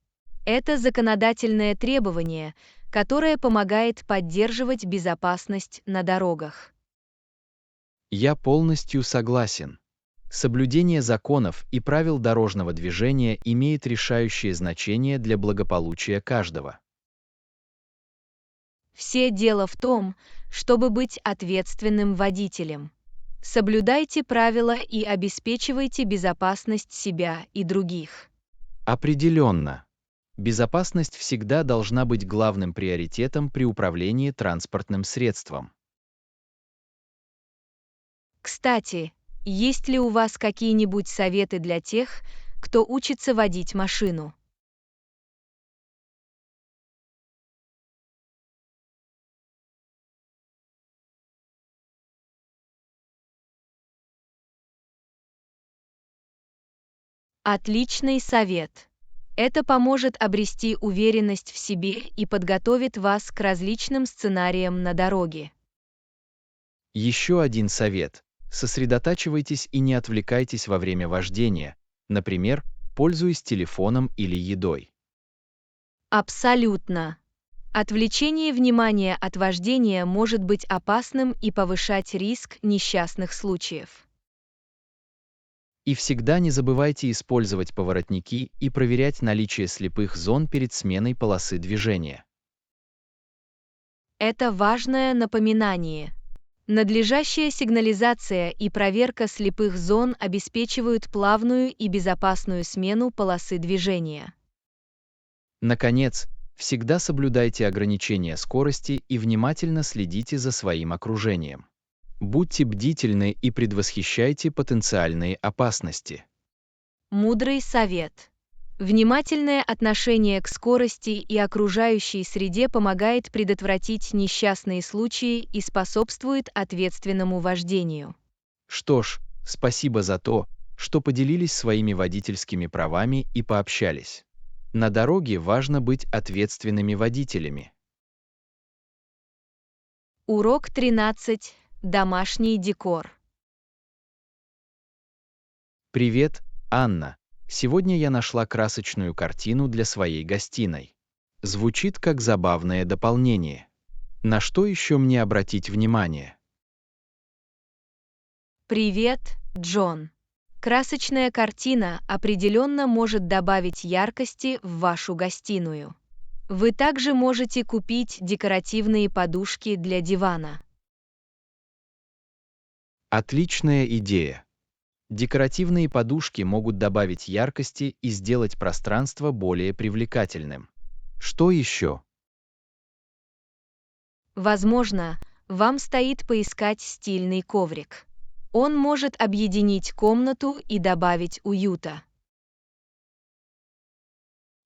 Это законодательное требование, которое помогает поддерживать безопасность на дорогах. Я полностью согласен. Соблюдение законов и правил дорожного движения имеет решающее значение для благополучия каждого. Все дело в том, чтобы быть ответственным водителем. Соблюдайте правила и обеспечивайте безопасность себя и других. Определенно. Безопасность всегда должна быть главным приоритетом при управлении транспортным средством. Кстати, есть ли у вас какие-нибудь советы для тех, кто учится водить машину? Отличный совет. Это поможет обрести уверенность в себе и подготовит вас к различным сценариям на дороге. Еще один совет. Сосредотачивайтесь и не отвлекайтесь во время вождения, например, пользуясь телефоном или едой. Абсолютно. Отвлечение внимания от вождения может быть опасным и повышать риск несчастных случаев. И всегда не забывайте использовать поворотники и проверять наличие слепых зон перед сменой полосы движения. Это важное напоминание. Надлежащая сигнализация и проверка слепых зон обеспечивают плавную и безопасную смену полосы движения. Наконец, всегда соблюдайте ограничения скорости и внимательно следите за своим окружением. Будьте бдительны и предвосхищайте потенциальные опасности. Мудрый совет. Внимательное отношение к скорости и окружающей среде помогает предотвратить несчастные случаи и способствует ответственному вождению. Что ж, спасибо за то, что поделились своими водительскими правами и пообщались. На дороге важно быть ответственными водителями. Урок 13. Домашний декор. Привет, Анна. Сегодня я нашла красочную картину для своей гостиной. Звучит как забавное дополнение. На что еще мне обратить внимание? Привет, Джон. Красочная картина определенно может добавить яркости в вашу гостиную. Вы также можете купить декоративные подушки для дивана. Отличная идея. Декоративные подушки могут добавить яркости и сделать пространство более привлекательным. Что еще? Возможно, вам стоит поискать стильный коврик. Он может объединить комнату и добавить уюта.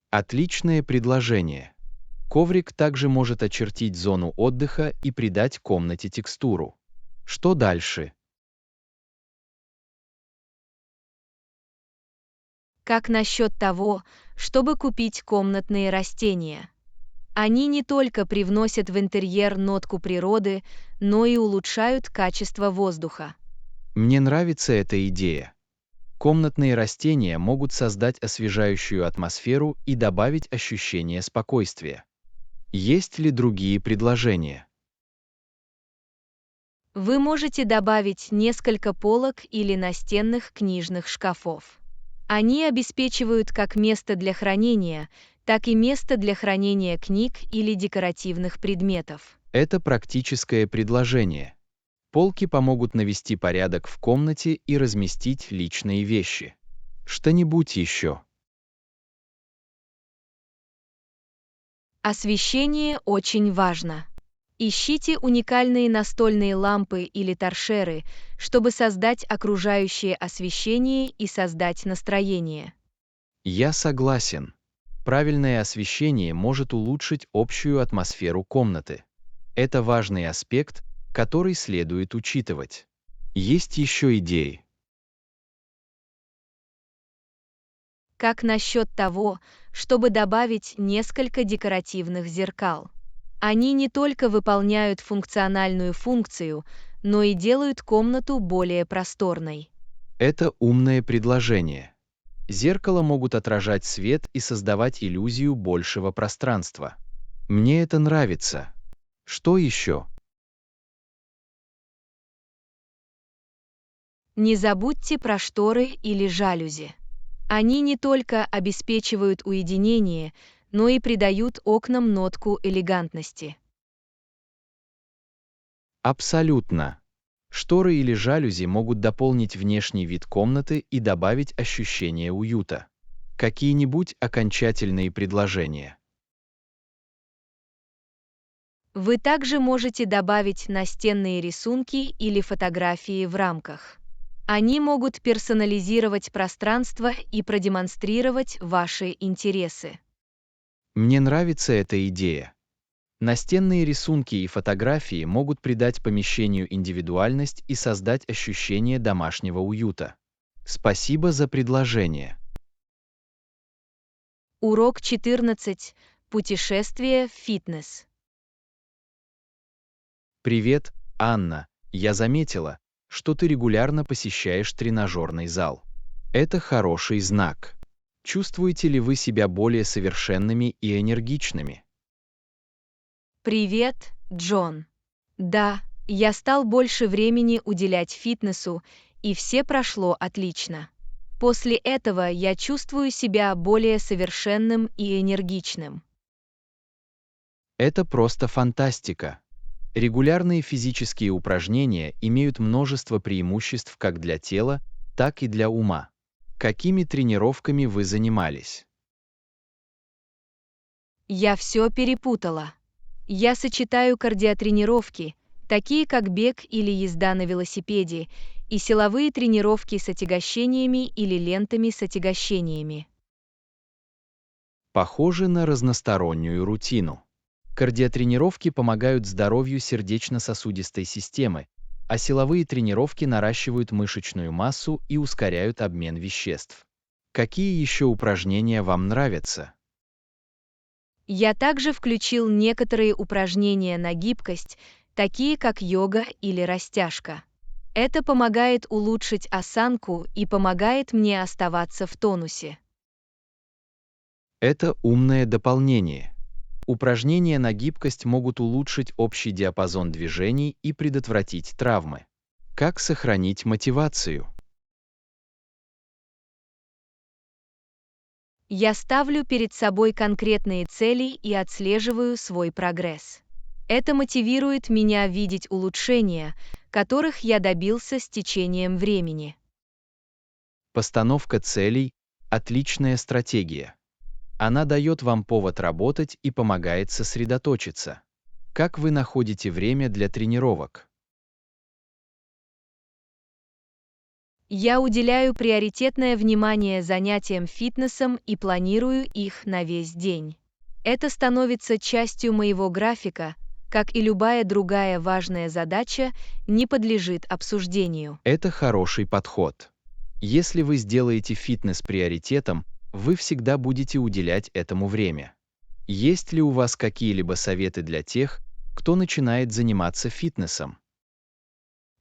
Отличное предложение. Коврик также может очертить зону отдыха и придать комнате текстуру. Что дальше? Как насчет того, чтобы купить комнатные растения? Они не только привносят в интерьер нотку природы, но и улучшают качество воздуха. Мне нравится эта идея. Комнатные растения могут создать освежающую атмосферу и добавить ощущение спокойствия. Есть ли другие предложения? Вы можете добавить несколько полок или настенных книжных шкафов. Они обеспечивают как место для хранения, так и место для хранения книг или декоративных предметов. Это практическое предложение. Полки помогут навести порядок в комнате и разместить личные вещи. Что-нибудь еще? Освещение очень важно. Ищите уникальные настольные лампы или торшеры, чтобы создать окружающее освещение и создать настроение. Я согласен. Правильное освещение может улучшить общую атмосферу комнаты. Это важный аспект, который следует учитывать. Есть еще идеи. Как насчет того, чтобы добавить несколько декоративных зеркал? Они не только выполняют функциональную функцию, но и делают комнату более просторной. Это умное предложение. Зеркала могут отражать свет и создавать иллюзию большего пространства. Мне это нравится. Что еще? Не забудьте про шторы или жалюзи. Они не только обеспечивают уединение, но и придают окнам нотку элегантности. Абсолютно. Шторы или жалюзи могут дополнить внешний вид комнаты и добавить ощущение уюта. Какие-нибудь окончательные предложения? Вы также можете добавить настенные рисунки или фотографии в рамках. Они могут персонализировать пространство и продемонстрировать ваши интересы. Мне нравится эта идея. Настенные рисунки и фотографии могут придать помещению индивидуальность и создать ощущение домашнего уюта. Спасибо за предложение. Урок 14. Путешествие в фитнес. Привет, Анна. Я заметила, что ты регулярно посещаешь тренажерный зал. Это хороший знак. Чувствуете ли вы себя более совершенными и энергичными? Привет, Джон. Да, я стал больше времени уделять фитнесу, и все прошло отлично. После этого я чувствую себя более совершенным и энергичным. Это просто фантастика. Регулярные физические упражнения имеют множество преимуществ как для тела, так и для ума. Какими тренировками вы занимались? Я все перепутала. Я сочетаю кардиотренировки, такие как бег или езда на велосипеде, и силовые тренировки с отягощениями или лентами с отягощениями. Похоже на разностороннюю рутину. Кардиотренировки помогают здоровью сердечно-сосудистой системы, а силовые тренировки наращивают мышечную массу и ускоряют обмен веществ. Какие еще упражнения вам нравятся? Я также включил некоторые упражнения на гибкость, такие как йога или растяжка. Это помогает улучшить осанку и помогает мне оставаться в тонусе. Это умное дополнение. Упражнения на гибкость могут улучшить общий диапазон движений и предотвратить травмы. Как сохранить мотивацию? Я ставлю перед собой конкретные цели и отслеживаю свой прогресс. Это мотивирует меня видеть улучшения, которых я добился с течением времени. Постановка целей – отличная стратегия. Она дает вам повод работать и помогает сосредоточиться. Как вы находите время для тренировок? Я уделяю приоритетное внимание занятиям фитнесом и планирую их на весь день. Это становится частью моего графика, как и любая другая важная задача, не подлежит обсуждению. Это хороший подход. Если вы сделаете фитнес приоритетом, вы всегда будете уделять этому время. Есть ли у вас какие-либо советы для тех, кто начинает заниматься фитнесом?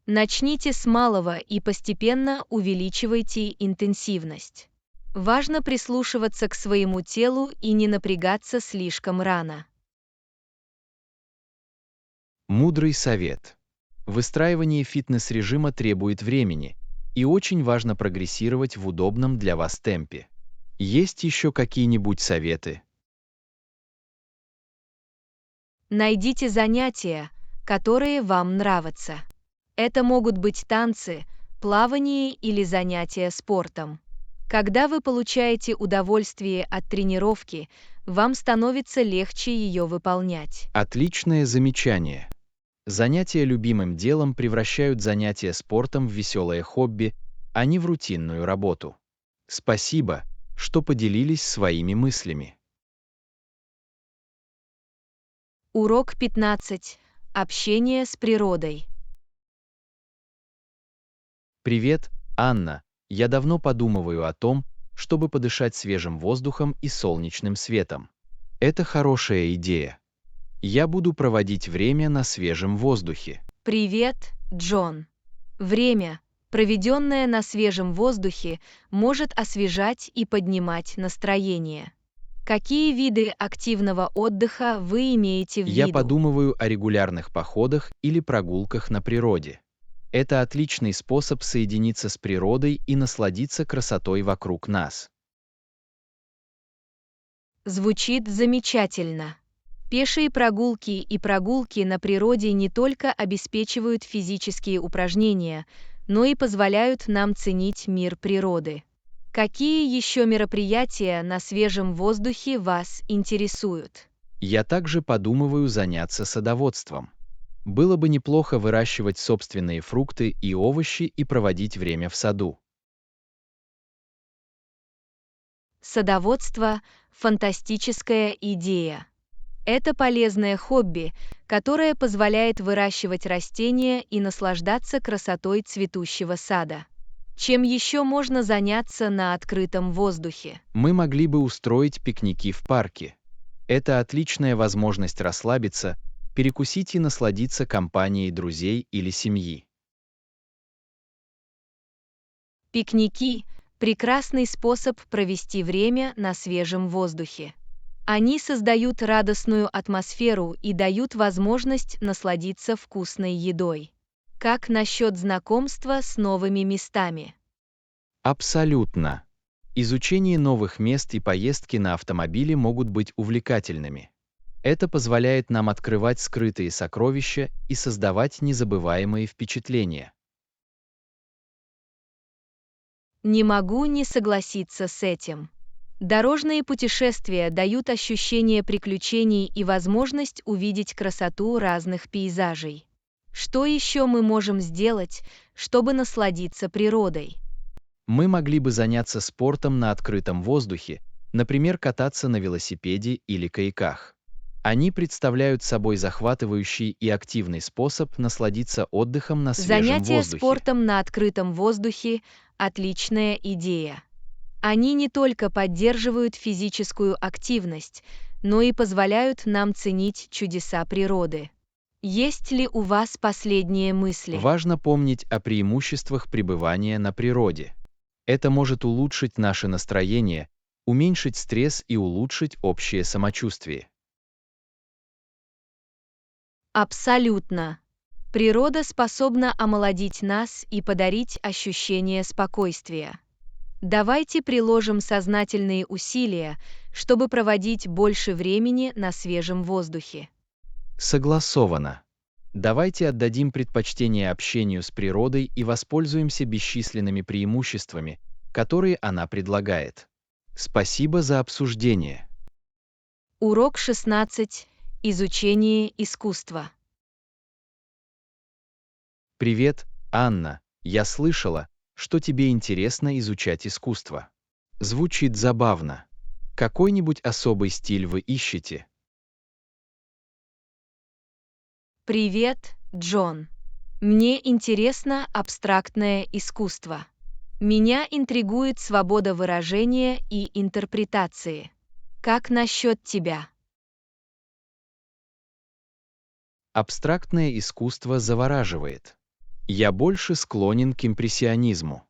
Начните с малого и постепенно увеличивайте интенсивность. Важно прислушиваться к своему телу и не напрягаться слишком рано. Мудрый совет. Выстраивание фитнес-режима требует времени, и очень важно прогрессировать в удобном для вас темпе. Есть еще какие-нибудь советы? Найдите занятия, которые вам нравятся. Это могут быть танцы, плавание или занятия спортом. Когда вы получаете удовольствие от тренировки, вам становится легче ее выполнять. Отличное замечание. Занятия любимым делом превращают занятия спортом в веселое хобби, а не в рутинную работу. Спасибо, что поделились своими мыслями. Урок 15. Общение с природой. Привет, Анна. Я давно подумываю о том, чтобы подышать свежим воздухом и солнечным светом. Это хорошая идея. Я буду проводить время на свежем воздухе. Привет, Джон. Время, проведенное на свежем воздухе, может освежать и поднимать настроение. Какие виды активного отдыха вы имеете в виду? Я подумываю о регулярных походах или прогулках на природе. Это отличный способ соединиться с природой и насладиться красотой вокруг нас. Звучит замечательно. Пешие прогулки и прогулки на природе не только обеспечивают физические упражнения, но и позволяют нам ценить мир природы. Какие еще мероприятия на свежем воздухе вас интересуют? Я также подумываю заняться садоводством. Было бы неплохо выращивать собственные фрукты и овощи и проводить время в саду. Садоводство – фантастическая идея. Это полезное хобби, которое позволяет выращивать растения и наслаждаться красотой цветущего сада. Чем еще можно заняться на открытом воздухе? Мы могли бы устроить пикники в парке. Это отличная возможность расслабиться, перекусить и насладиться компанией друзей или семьи. Пикники – прекрасный способ провести время на свежем воздухе. Они создают радостную атмосферу и дают возможность насладиться вкусной едой. Как насчет знакомства с новыми местами? Абсолютно. Изучение новых мест и поездки на автомобиле могут быть увлекательными. Это позволяет нам открывать скрытые сокровища и создавать незабываемые впечатления. Не могу не согласиться с этим. Дорожные путешествия дают ощущение приключений и возможность увидеть красоту разных пейзажей. Что еще мы можем сделать, чтобы насладиться природой? Мы могли бы заняться спортом на открытом воздухе, например, кататься на велосипеде или каяках. Они представляют собой захватывающий и активный способ насладиться отдыхом на свежем Занятия воздухе. спортом на открытом воздухе – отличная идея. Они не только поддерживают физическую активность, но и позволяют нам ценить чудеса природы. Есть ли у вас последние мысли? Важно помнить о преимуществах пребывания на природе. Это может улучшить наше настроение, уменьшить стресс и улучшить общее самочувствие. Абсолютно. Природа способна омолодить нас и подарить ощущение спокойствия. Давайте приложим сознательные усилия, чтобы проводить больше времени на свежем воздухе. Согласовано. Давайте отдадим предпочтение общению с природой и воспользуемся бесчисленными преимуществами, которые она предлагает. Спасибо за обсуждение. Урок 16. Изучение искусства. Привет, Анна. Я слышала, что тебе интересно изучать искусство. Звучит забавно. Какой-нибудь особый стиль вы ищете? Привет, Джон. Мне интересно абстрактное искусство. Меня интригует свобода выражения и интерпретации. Как насчет тебя? Абстрактное искусство завораживает. Я больше склонен к импрессионизму.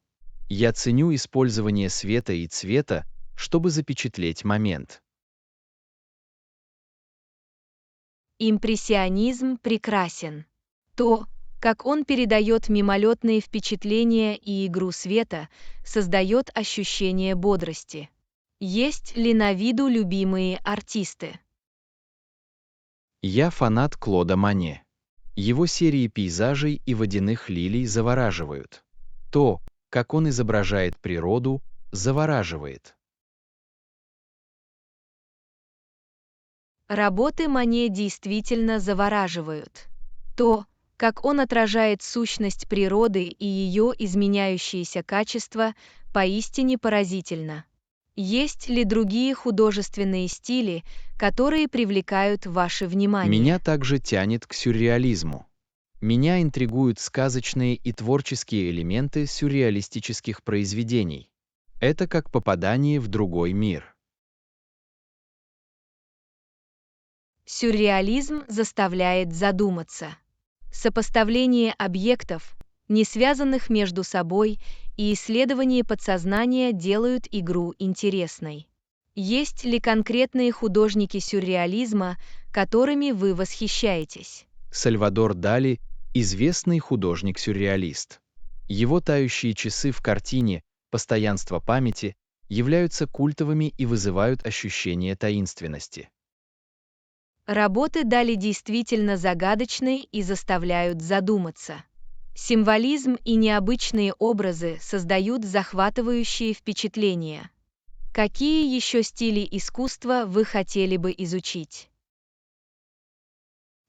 Я ценю использование света и цвета, чтобы запечатлеть момент. Импрессионизм прекрасен. То, как он передает мимолетные впечатления и игру света, создает ощущение бодрости. Есть ли на виду любимые артисты? Я фанат Клода Мане. Его серии пейзажей и водяных лилий завораживают. То, как он изображает природу, завораживает. Работы Мане действительно завораживают. То, как он отражает сущность природы и ее изменяющиеся качества, поистине поразительно. Есть ли другие художественные стили, которые привлекают ваше внимание? Меня также тянет к сюрреализму. Меня интригуют сказочные и творческие элементы сюрреалистических произведений. Это как попадание в другой мир. Сюрреализм заставляет задуматься. Сопоставление объектов, не связанных между собой, и исследование подсознания делают игру интересной. Есть ли конкретные художники сюрреализма, которыми вы восхищаетесь? Сальвадор Дали – известный художник-сюрреалист. Его тающие часы в картине «Постоянство памяти» являются культовыми и вызывают ощущение таинственности. Работы Дали действительно загадочны и заставляют задуматься. Символизм и необычные образы создают захватывающие впечатления. Какие еще стили искусства вы хотели бы изучить?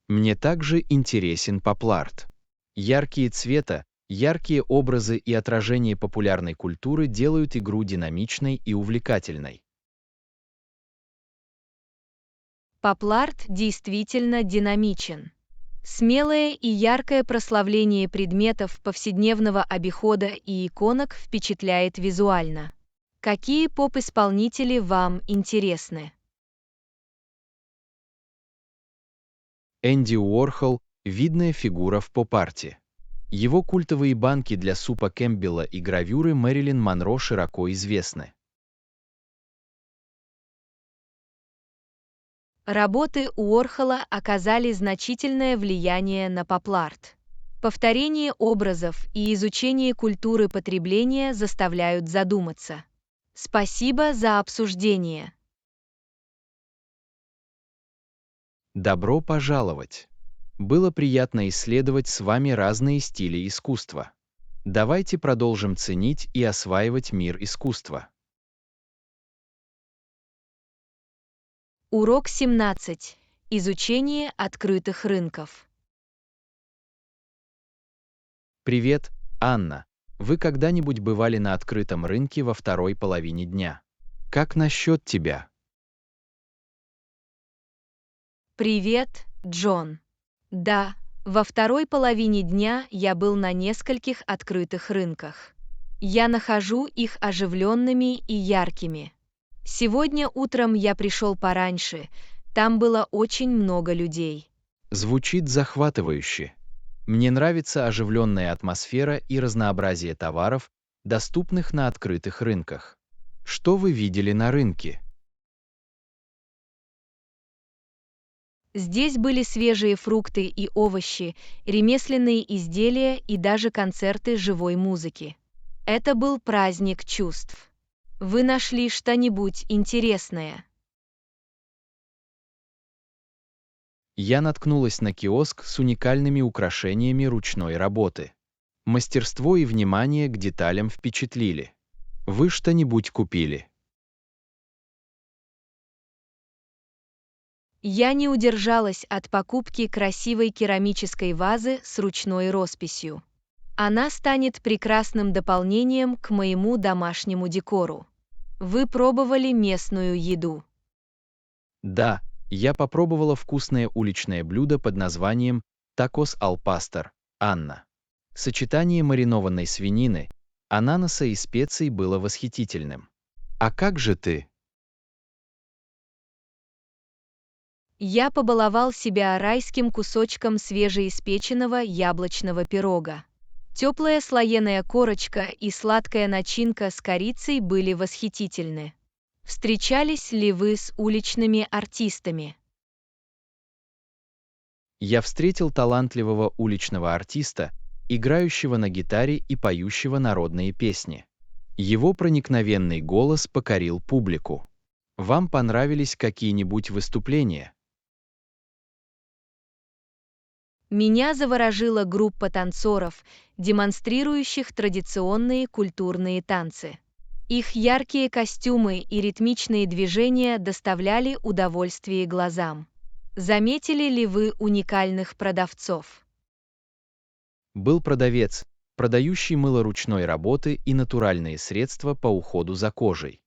Мне также интересен поп-арт. Яркие цвета, яркие образы и отражение популярной культуры делают игру динамичной и увлекательной. Поп-арт действительно динамичен. Смелое и яркое прославление предметов повседневного обихода и иконок впечатляет визуально. Какие поп-исполнители вам интересны? Энди Уорхол – видная фигура в поп-арте. Его культовые банки для супа Кэмпбелла и гравюры Мэрилин Монро широко известны. Работы Уорхола оказали значительное влияние на поп-арт. Повторение образов и изучение культуры потребления заставляют задуматься. Спасибо за обсуждение. Добро пожаловать! Было приятно исследовать с вами разные стили искусства. Давайте продолжим ценить и осваивать мир искусства. Урок 17. Изучение открытых рынков. Привет, Анна. Вы когда-нибудь бывали на открытом рынке во второй половине дня? Как насчет тебя? Привет, Джон. Да, во второй половине дня я был на нескольких открытых рынках. Я нахожу их оживленными и яркими. Сегодня утром я пришел пораньше, там было очень много людей. Звучит захватывающе. Мне нравится оживленная атмосфера и разнообразие товаров, доступных на открытых рынках. Что вы видели на рынке? Здесь были свежие фрукты и овощи, ремесленные изделия и даже концерты живой музыки. Это был праздник чувств. Вы нашли что-нибудь интересное? Я наткнулась на киоск с уникальными украшениями ручной работы. Мастерство и внимание к деталям впечатлили. Вы что-нибудь купили? Я не удержалась от покупки красивой керамической вазы с ручной росписью. Она станет прекрасным дополнением к моему домашнему декору. Вы пробовали местную еду? Да, я попробовала вкусное уличное блюдо под названием «Такос ал пастор» Анна. Сочетание маринованной свинины, ананаса и специй было восхитительным. А как же ты? Я побаловал себя райским кусочком свежеиспеченного яблочного пирога. Теплая слоеная корочка и сладкая начинка с корицей были восхитительны. Встречались ли вы с уличными артистами? Я встретил талантливого уличного артиста, играющего на гитаре и поющего народные песни. Его проникновенный голос покорил публику. Вам понравились какие-нибудь выступления? Меня заворожила группа танцоров, демонстрирующих традиционные культурные танцы. Их яркие костюмы и ритмичные движения доставляли удовольствие глазам. Заметили ли вы уникальных продавцов? Был продавец, продающий мыло ручной работы и натуральные средства по уходу за кожей.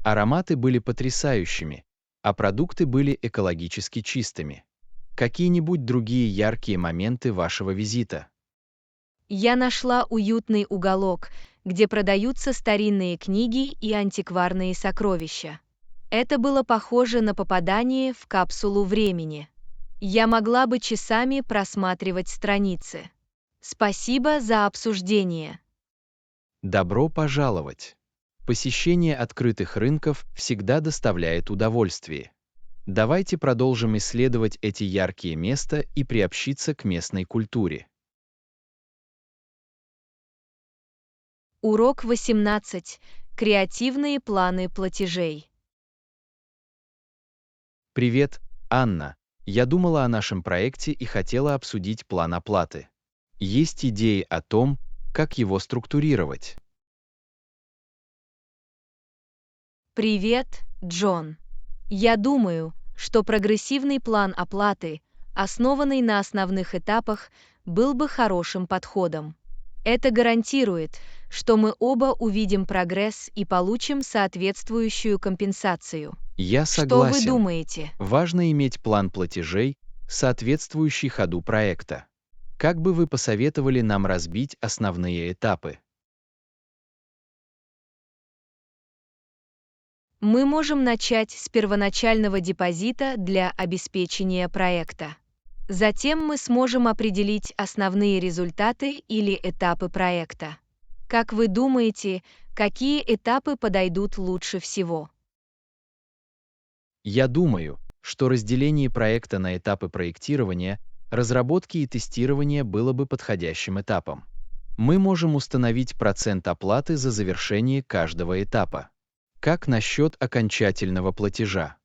Ароматы были потрясающими, а продукты были экологически чистыми. Какие-нибудь другие яркие моменты вашего визита? Я нашла уютный уголок, где продаются старинные книги и антикварные сокровища. Это было похоже на попадание в капсулу времени. Я могла бы часами просматривать страницы. Спасибо за обсуждение. Добро пожаловать! Посещение открытых рынков всегда доставляет удовольствие. Давайте продолжим исследовать эти яркие места и приобщиться к местной культуре. Урок 18. Креативные планы платежей. Привет, Анна. Я думала о нашем проекте и хотела обсудить план оплаты. Есть идеи о том, как его структурировать. Привет, Джон. Я думаю, что прогрессивный план оплаты, основанный на основных этапах, был бы хорошим подходом. Это гарантирует, что мы оба увидим прогресс и получим соответствующую компенсацию. Я Что вы согласен. думаете? Важно иметь план платежей, соответствующий ходу проекта. Как бы вы посоветовали нам разбить основные этапы? Мы можем начать с первоначального депозита для обеспечения проекта. Затем мы сможем определить основные результаты или этапы проекта. Как вы думаете, какие этапы подойдут лучше всего? Я думаю, что разделение проекта на этапы проектирования, разработки и тестирования было бы подходящим этапом. Мы можем установить процент оплаты за завершение каждого этапа. Как насчет окончательного платежа?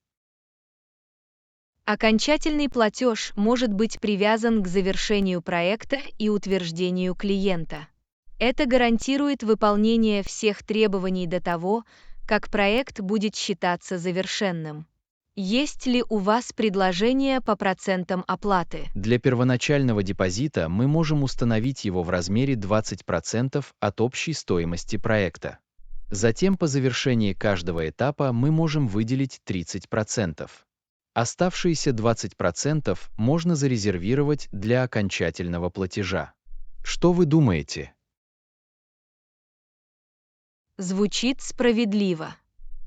Окончательный платеж может быть привязан к завершению проекта и утверждению клиента. Это гарантирует выполнение всех требований до того, как проект будет считаться завершенным. Есть ли у вас предложения по процентам оплаты? Для первоначального депозита мы можем установить его в размере 20% от общей стоимости проекта. Затем по завершении каждого этапа мы можем выделить 30%. Оставшиеся 20% можно зарезервировать для окончательного платежа. Что вы думаете? Звучит справедливо.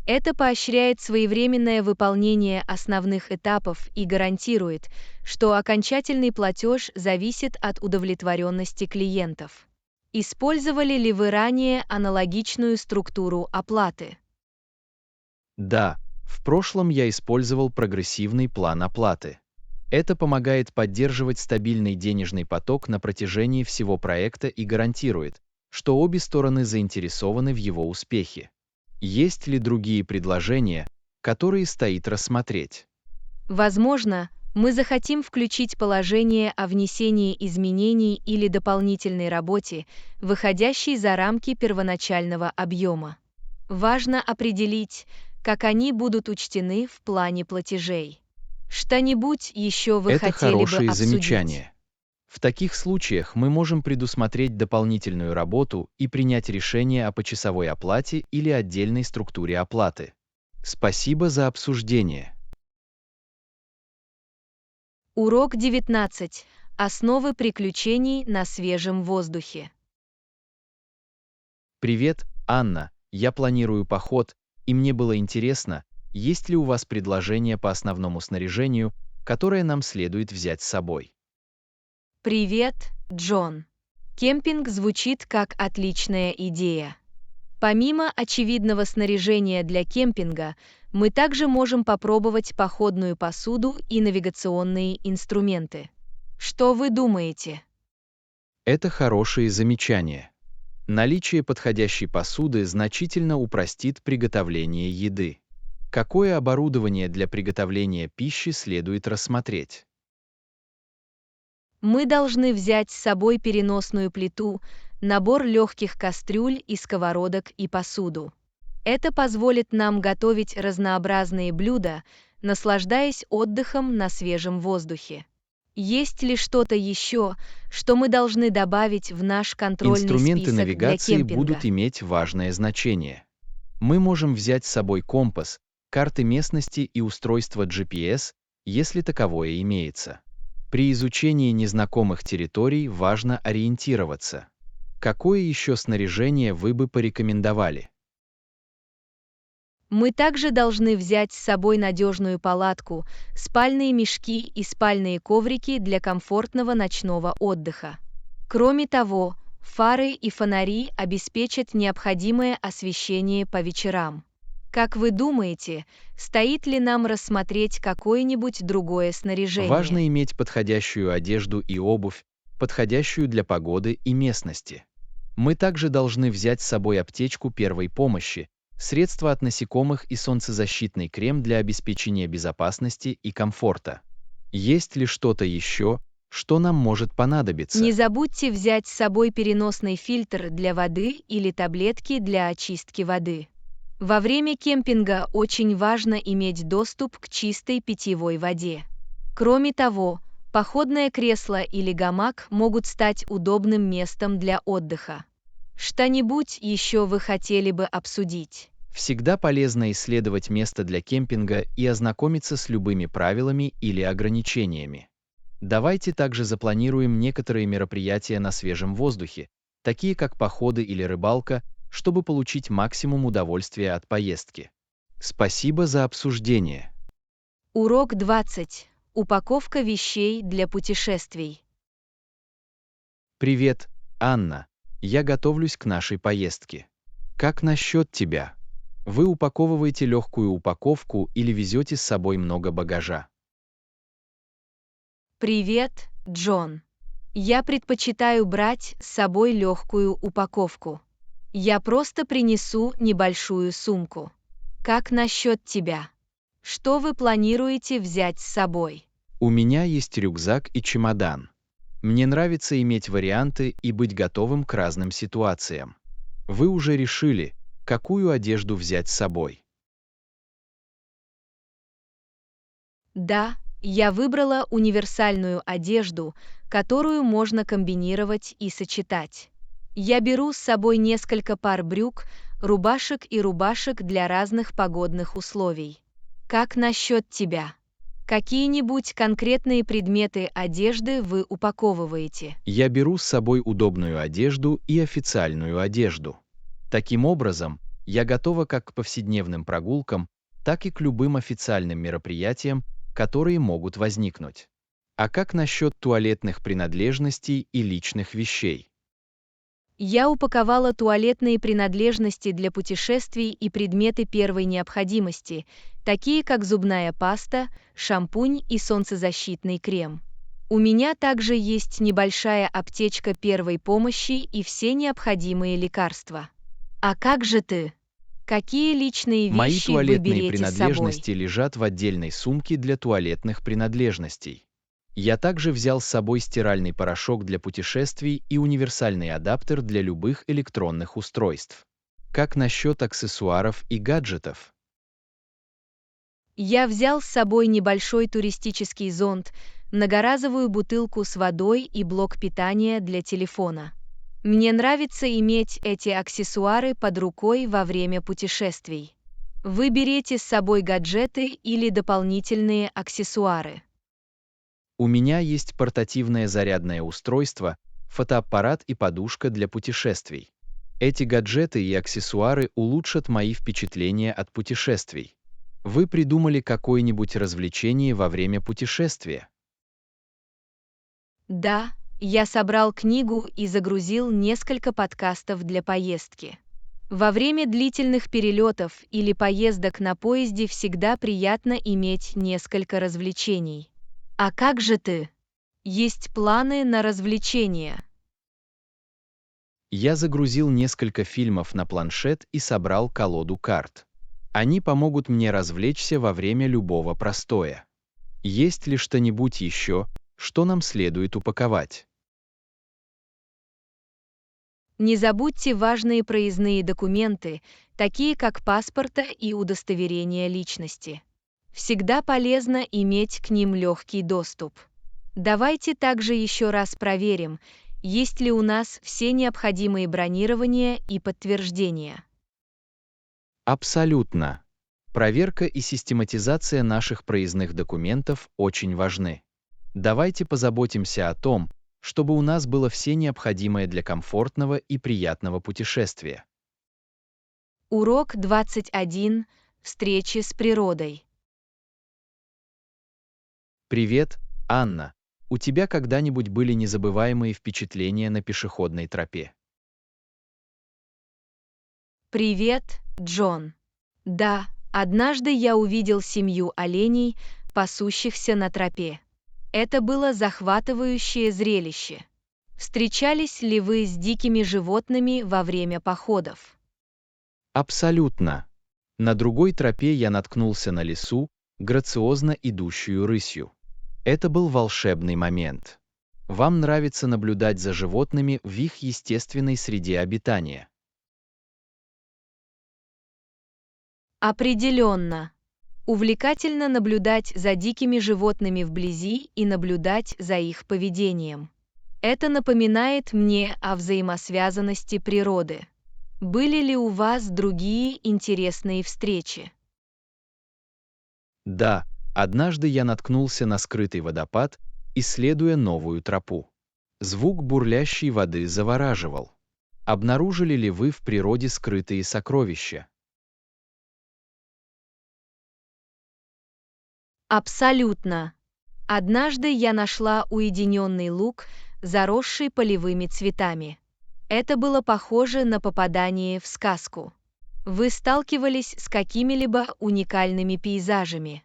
Это поощряет своевременное выполнение основных этапов и гарантирует, что окончательный платеж зависит от удовлетворенности клиентов. Использовали ли вы ранее аналогичную структуру оплаты? Да, в прошлом я использовал прогрессивный план оплаты. Это помогает поддерживать стабильный денежный поток на протяжении всего проекта и гарантирует, что обе стороны заинтересованы в его успехе. Есть ли другие предложения, которые стоит рассмотреть? Возможно, мы захотим включить положение о внесении изменений или дополнительной работе, выходящей за рамки первоначального объема. Важно определить, как они будут учтены в плане платежей. Что-нибудь еще вы Это хотели бы хорошие обсудить? замечания. В таких случаях мы можем предусмотреть дополнительную работу и принять решение о почасовой оплате или отдельной структуре оплаты. Спасибо за обсуждение. Урок 19. Основы приключений на свежем воздухе. Привет, Анна. Я планирую поход, и мне было интересно, есть ли у вас предложение по основному снаряжению, которое нам следует взять с собой. Привет, Джон. Кемпинг звучит как отличная идея. Помимо очевидного снаряжения для кемпинга, мы также можем попробовать походную посуду и навигационные инструменты. Что вы думаете? Это хорошие замечания. Наличие подходящей посуды значительно упростит приготовление еды. Какое оборудование для приготовления пищи следует рассмотреть? Мы должны взять с собой переносную плиту, набор легких кастрюль и сковородок и посуду. Это позволит нам готовить разнообразные блюда, наслаждаясь отдыхом на свежем воздухе. Есть ли что-то еще, что мы должны добавить в наш контрольный Инструменты список для навигации кемпинга? будут иметь важное значение. Мы можем взять с собой компас, карты местности и устройство GPS, если таковое имеется. При изучении незнакомых территорий важно ориентироваться. Какое еще снаряжение вы бы порекомендовали? Мы также должны взять с собой надежную палатку, спальные мешки и спальные коврики для комфортного ночного отдыха. Кроме того, фары и фонари обеспечат необходимое освещение по вечерам. Как вы думаете, стоит ли нам рассмотреть какое-нибудь другое снаряжение? Важно иметь подходящую одежду и обувь, подходящую для погоды и местности. Мы также должны взять с собой аптечку первой помощи, средства от насекомых и солнцезащитный крем для обеспечения безопасности и комфорта. Есть ли что-то еще, что нам может понадобиться? Не забудьте взять с собой переносный фильтр для воды или таблетки для очистки воды. Во время кемпинга очень важно иметь доступ к чистой питьевой воде. Кроме того, походное кресло или гамак могут стать удобным местом для отдыха. Что-нибудь еще вы хотели бы обсудить? Всегда полезно исследовать место для кемпинга и ознакомиться с любыми правилами или ограничениями. Давайте также запланируем некоторые мероприятия на свежем воздухе, такие как походы или рыбалка, чтобы получить максимум удовольствия от поездки. Спасибо за обсуждение. Урок 20. Упаковка вещей для путешествий. Привет, Анна. Я готовлюсь к нашей поездке. Как насчет тебя? Вы упаковываете легкую упаковку или везете с собой много багажа? Привет, Джон. Я предпочитаю брать с собой легкую упаковку. Я просто принесу небольшую сумку. Как насчет тебя? Что вы планируете взять с собой? У меня есть рюкзак и чемодан. Мне нравится иметь варианты и быть готовым к разным ситуациям. Вы уже решили, какую одежду взять с собой? Да, я выбрала универсальную одежду, которую можно комбинировать и сочетать. Я беру с собой несколько пар брюк, рубашек и рубашек для разных погодных условий. Как насчет тебя? Какие-нибудь конкретные предметы одежды вы упаковываете? Я беру с собой удобную одежду и официальную одежду. Таким образом, я готова как к повседневным прогулкам, так и к любым официальным мероприятиям, которые могут возникнуть. А как насчет туалетных принадлежностей и личных вещей? Я упаковала туалетные принадлежности для путешествий и предметы первой необходимости, такие как зубная паста, шампунь и солнцезащитный крем. У меня также есть небольшая аптечка первой помощи и все необходимые лекарства. А как же ты? Какие личные Мои вещи вы туалетные берете с собой? принадлежности лежат в отдельной сумке для туалетных принадлежностей. Я также взял с собой стиральный порошок для путешествий и универсальный адаптер для любых электронных устройств. Как насчет аксессуаров и гаджетов? Я взял с собой небольшой туристический зонт, многоразовую бутылку с водой и блок питания для телефона. Мне нравится иметь эти аксессуары под рукой во время путешествий. Вы берете с собой гаджеты или дополнительные аксессуары? У меня есть портативное зарядное устройство, фотоаппарат и подушка для путешествий. Эти гаджеты и аксессуары улучшат мои впечатления от путешествий. Вы придумали какое-нибудь развлечение во время путешествия? Да, я собрал книгу и загрузил несколько подкастов для поездки. Во время длительных перелетов или поездок на поезде всегда приятно иметь несколько развлечений. А как же ты? Есть планы на развлечения? Я загрузил несколько фильмов на планшет и собрал колоду карт. Они помогут мне развлечься во время любого простоя. Есть ли что-нибудь еще, что нам следует упаковать? Не забудьте важные проездные документы, такие как паспорта и удостоверение личности. Всегда полезно иметь к ним легкий доступ. Давайте также еще раз проверим, есть ли у нас все необходимые бронирования и подтверждения. Абсолютно. Проверка и систематизация наших проездных документов очень важны. Давайте позаботимся о том, чтобы у нас было все необходимое для комфортного и приятного путешествия. Урок 21. Встречи с природой. Привет, Анна. У тебя когда-нибудь были незабываемые впечатления на пешеходной тропе? Привет, Джон. Да, однажды я увидел семью оленей, пасущихся на тропе. Это было захватывающее зрелище. Встречались ли вы с дикими животными во время походов? Абсолютно. На другой тропе я наткнулся на лису, грациозно идущую рысью. Это был волшебный момент. Вам нравится наблюдать за животными в их естественной среде обитания? Определенно. Увлекательно наблюдать за дикими животными вблизи и наблюдать за их поведением. Это напоминает мне о взаимосвязанности природы. Были ли у вас другие интересные встречи? Да, однажды я наткнулся на скрытый водопад, исследуя новую тропу. Звук бурлящей воды завораживал. Обнаружили ли вы в природе скрытые сокровища? Абсолютно. Однажды я нашла уединенный луг, заросший полевыми цветами. Это было похоже на попадание в сказку. Вы сталкивались с какими-либо уникальными пейзажами?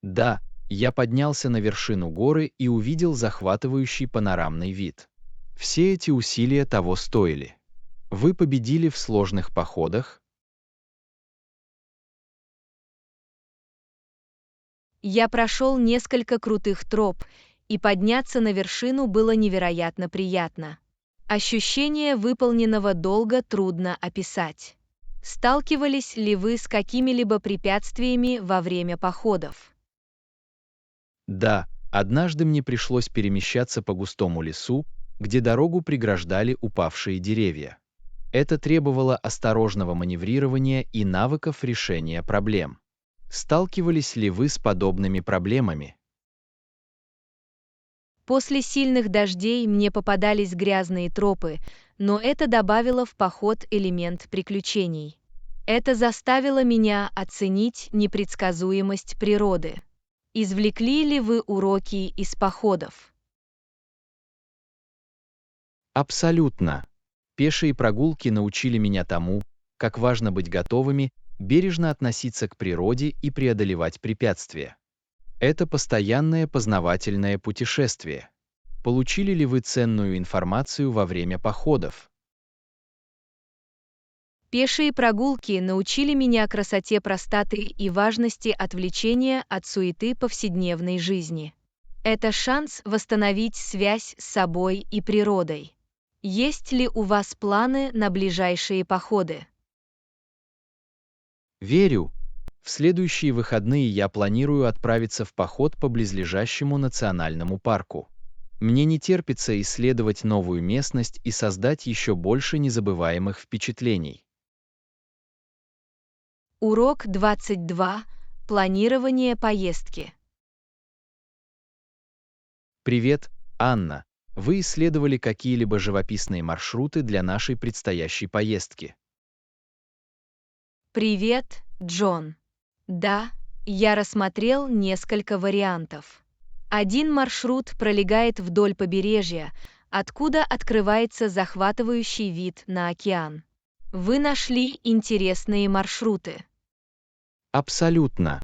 Да, я поднялся на вершину горы и увидел захватывающий панорамный вид. Все эти усилия того стоили. Вы победили в сложных походах? Я прошел несколько крутых троп, и подняться на вершину было невероятно приятно. Ощущение выполненного долга трудно описать. Сталкивались ли вы с какими-либо препятствиями во время походов? Да, однажды мне пришлось перемещаться по густому лесу, где дорогу преграждали упавшие деревья. Это требовало осторожного маневрирования и навыков решения проблем. Сталкивались ли вы с подобными проблемами? После сильных дождей мне попадались грязные тропы, но это добавило в поход элемент приключений. Это заставило меня оценить непредсказуемость природы. Извлекли ли вы уроки из походов? Абсолютно. Пешие прогулки научили меня тому, как важно быть готовыми, бережно относиться к природе и преодолевать препятствия. Это постоянное познавательное путешествие. Получили ли вы ценную информацию во время походов? Пешие прогулки научили меня красоте простоты и важности отвлечения от суеты повседневной жизни. Это шанс восстановить связь с собой и природой. Есть ли у вас планы на ближайшие походы? Верю. В следующие выходные я планирую отправиться в поход по близлежащему национальному парку. Мне не терпится исследовать новую местность и создать еще больше незабываемых впечатлений. Урок 22. Планирование поездки. Привет, Анна. Вы исследовали какие-либо живописные маршруты для нашей предстоящей поездки? Привет, Джон. Да, я рассмотрел несколько вариантов. Один маршрут пролегает вдоль побережья, откуда открывается захватывающий вид на океан. Вы нашли интересные маршруты. Абсолютно.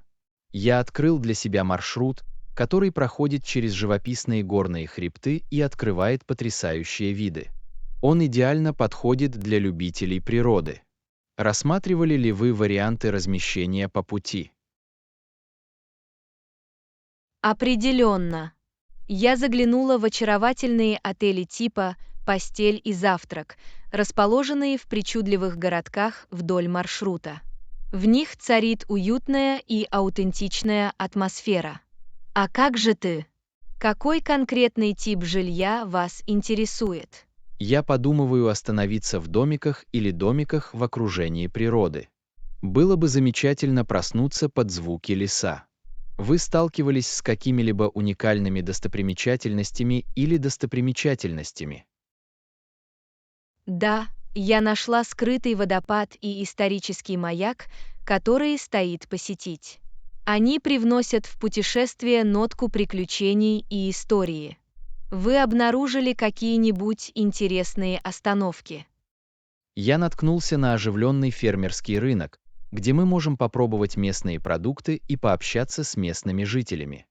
Я открыл для себя маршрут, который проходит через живописные горные хребты и открывает потрясающие виды. Он идеально подходит для любителей природы. Рассматривали ли вы варианты размещения по пути? Определенно. Я заглянула в очаровательные отели типа «Постель и завтрак», расположенные в причудливых городках вдоль маршрута. В них царит уютная и аутентичная атмосфера. А как же ты? Какой конкретный тип жилья вас интересует? Я подумываю остановиться в домиках или домиках в окружении природы. Было бы замечательно проснуться под звуки леса. Вы сталкивались с какими-либо уникальными достопримечательностями или достопримечательностями? Да, я нашла скрытый водопад и исторический маяк, которые стоит посетить. Они привносят в путешествие нотку приключений и истории. Вы обнаружили какие-нибудь интересные остановки? Я наткнулся на оживленный фермерский рынок, где мы можем попробовать местные продукты и пообщаться с местными жителями.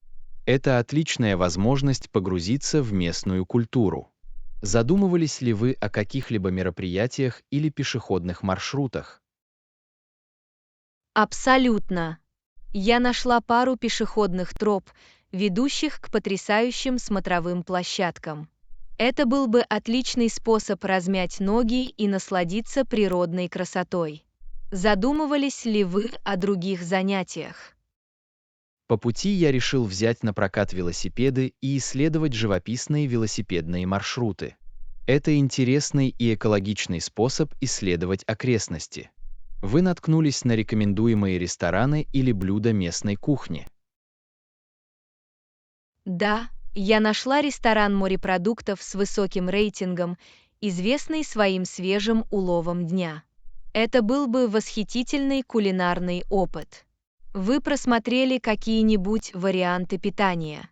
Это отличная возможность погрузиться в местную культуру. Задумывались ли вы о каких-либо мероприятиях или пешеходных маршрутах? Абсолютно. Я нашла пару пешеходных троп, ведущих к потрясающим смотровым площадкам. Это был бы отличный способ размять ноги и насладиться природной красотой. Задумывались ли вы о других занятиях? По пути я решил взять на прокат велосипеды и исследовать живописные велосипедные маршруты. Это интересный и экологичный способ исследовать окрестности. Вы наткнулись на рекомендуемые рестораны или блюда местной кухни? Да, я нашла ресторан морепродуктов с высоким рейтингом, известный своим свежим уловом дня. Это был бы восхитительный кулинарный опыт. Вы просмотрели какие-нибудь варианты питания?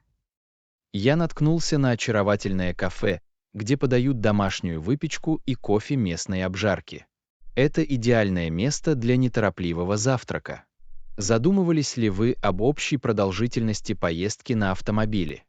Я наткнулся на очаровательное кафе, где подают домашнюю выпечку и кофе местной обжарки. Это идеальное место для неторопливого завтрака. Задумывались ли вы об общей продолжительности поездки на автомобиле?